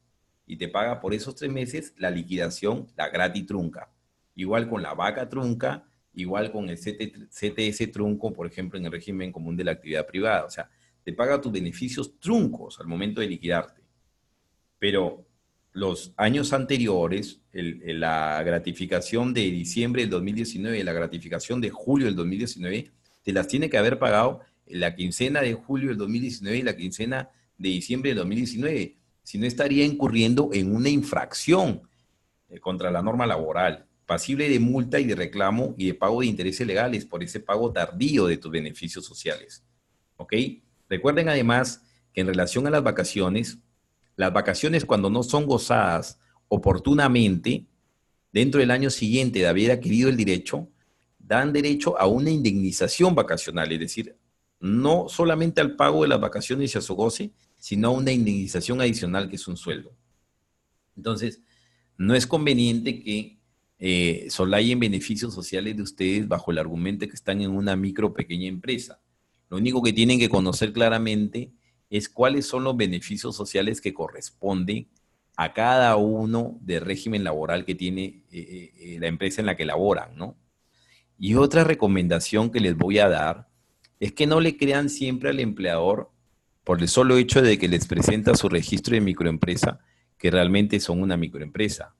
Y te paga por esos 3 meses la liquidación, la gratis trunca. Igual con la vaca trunca, igual con el CTS trunco, por ejemplo, en el régimen común de la actividad privada. O sea, te paga tus beneficios truncos al momento de liquidarte. Pero los años anteriores, la gratificación de diciembre del 2019 y la gratificación de julio del 2019, te las tiene que haber pagado la quincena de julio del 2019 y la quincena de diciembre del 2019. Si no, estaría incurriendo en una infracción contra la norma laboral, pasible de multa y de reclamo y de pago de intereses legales por ese pago tardío de tus beneficios sociales. ¿Ok? Recuerden además que en relación a las vacaciones cuando no son gozadas oportunamente, dentro del año siguiente de haber adquirido el derecho, dan derecho a una indemnización vacacional, es decir, no solamente al pago de las vacaciones y a su goce, sino a una indemnización adicional que es un sueldo. Entonces, no es conveniente que solayen beneficios sociales de ustedes bajo el argumento que están en una micro o pequeña empresa. Lo único que tienen que conocer claramente es cuáles son los beneficios sociales que corresponden a cada uno del régimen laboral que tiene la empresa en la que laboran, ¿no? Y otra recomendación que les voy a dar es que no le crean siempre al empleador por el solo hecho de que les presenta su registro de microempresa que realmente son una microempresa.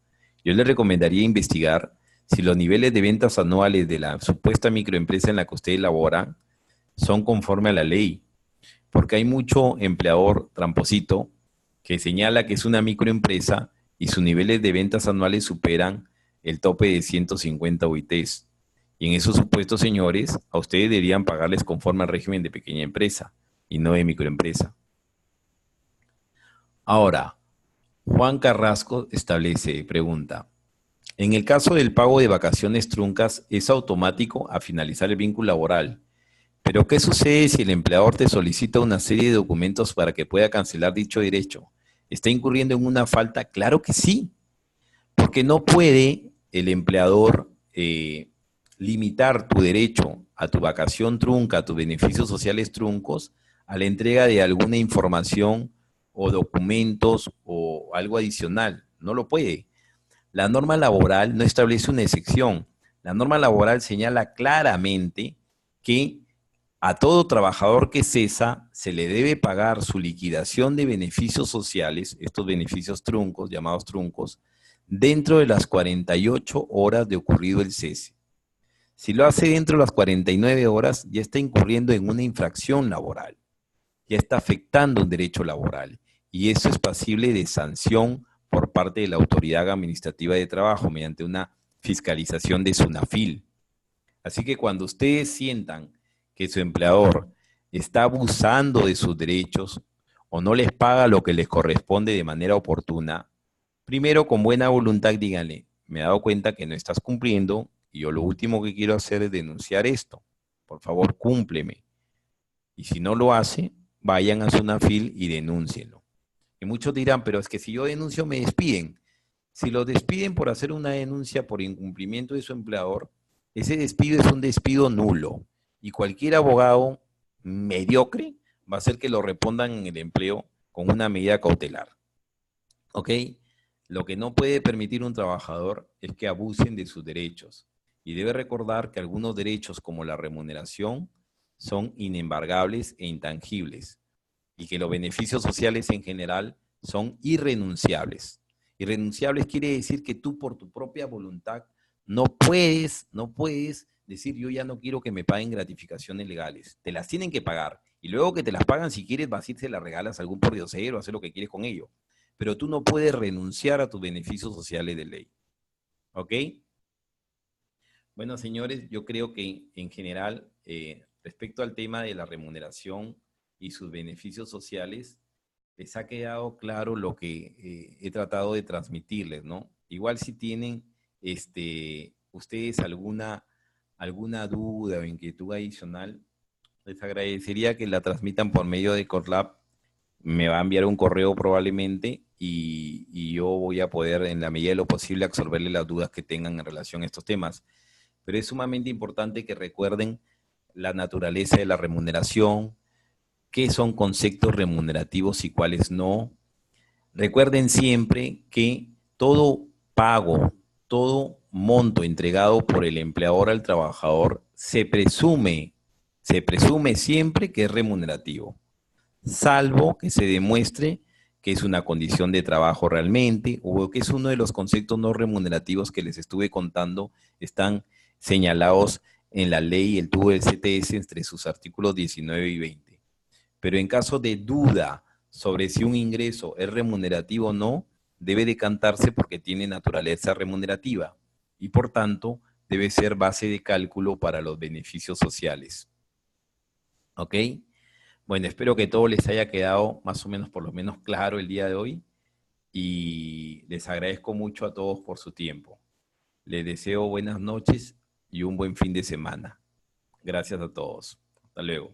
Yo les recomendaría investigar si los niveles de ventas anuales de la supuesta microempresa en la que ustedes laboran son conforme a la ley, porque hay mucho empleador tramposito que señala que es una microempresa y sus niveles de ventas anuales superan el tope de 150 UITs. Y en esos supuestos, señores, a ustedes deberían pagarles conforme al régimen de pequeña empresa y no de microempresa. Ahora, Juan Carrasco pregunta, en el caso del pago de vacaciones truncas, ¿es automático a finalizar el vínculo laboral? Pero ¿qué sucede si el empleador te solicita una serie de documentos para que pueda cancelar dicho derecho? ¿Está incurriendo en una falta? Claro que sí, porque no puede el empleador limitar tu derecho a tu vacación trunca, a tus beneficios sociales truncos, a la entrega de alguna información o documentos o algo adicional. No lo puede. La norma laboral no establece una excepción. La norma laboral señala claramente que a todo trabajador que cesa se le debe pagar su liquidación de beneficios sociales, estos beneficios truncos, llamados truncos, dentro de las 48 horas de ocurrido el cese. Si lo hace dentro de las 49 horas, ya está incurriendo en una infracción laboral, ya está afectando un derecho laboral y eso es pasible de sanción por parte de la Autoridad Administrativa de Trabajo mediante una fiscalización de SUNAFIL. Así que cuando ustedes sientan que su empleador está abusando de sus derechos o no les paga lo que les corresponde de manera oportuna, primero con buena voluntad díganle, me he dado cuenta que no estás cumpliendo, y yo lo último que quiero hacer es denunciar esto. Por favor, cúmpleme. Y si no lo hace, vayan a Sunafil y denúncienlo. Y muchos dirán, pero es que si yo denuncio me despiden. Si lo despiden por hacer una denuncia por incumplimiento de su empleador, ese despido es un despido nulo. Y cualquier abogado mediocre va a hacer que lo repongan en el empleo con una medida cautelar. ¿Ok? Lo que no puede permitir un trabajador es que abusen de sus derechos. Y debe recordar que algunos derechos como la remuneración son inembargables e intangibles. Y que los beneficios sociales en general son irrenunciables. Irrenunciables quiere decir que tú por tu propia voluntad no puedes decir yo ya no quiero que me paguen gratificaciones legales. Te las tienen que pagar. Y luego que te las pagan, si quieres, vas y se las regalas a algún pordiosero, hacer lo que quieres con ello. Pero tú no puedes renunciar a tus beneficios sociales de ley. ¿Ok? Bueno, señores, yo creo que en general, respecto al tema de la remuneración y sus beneficios sociales, les ha quedado claro lo que he tratado de transmitirles, ¿no? Igual si tienen ustedes alguna duda o inquietud adicional, les agradecería que la transmitan por medio de Corlab. Me va a enviar un correo probablemente y yo voy a poder, en la medida de lo posible, absorberle las dudas que tengan en relación a estos temas. Pero es sumamente importante que recuerden la naturaleza de la remuneración, qué son conceptos remunerativos y cuáles no. Recuerden siempre que todo pago, todo monto entregado por el empleador al trabajador se presume siempre que es remunerativo, salvo que se demuestre que es una condición de trabajo realmente o que es uno de los conceptos no remunerativos que les estuve contando, están señalados en la ley, el tubo del CTS entre sus artículos 19 y 20. Pero en caso de duda sobre si un ingreso es remunerativo o no, debe decantarse porque tiene naturaleza remunerativa y por tanto debe ser base de cálculo para los beneficios sociales. ¿Ok? Bueno, espero que todo les haya quedado más o menos, por lo menos claro el día de hoy y les agradezco mucho a todos por su tiempo. Les deseo buenas noches y un buen fin de semana. Gracias a todos. Hasta luego.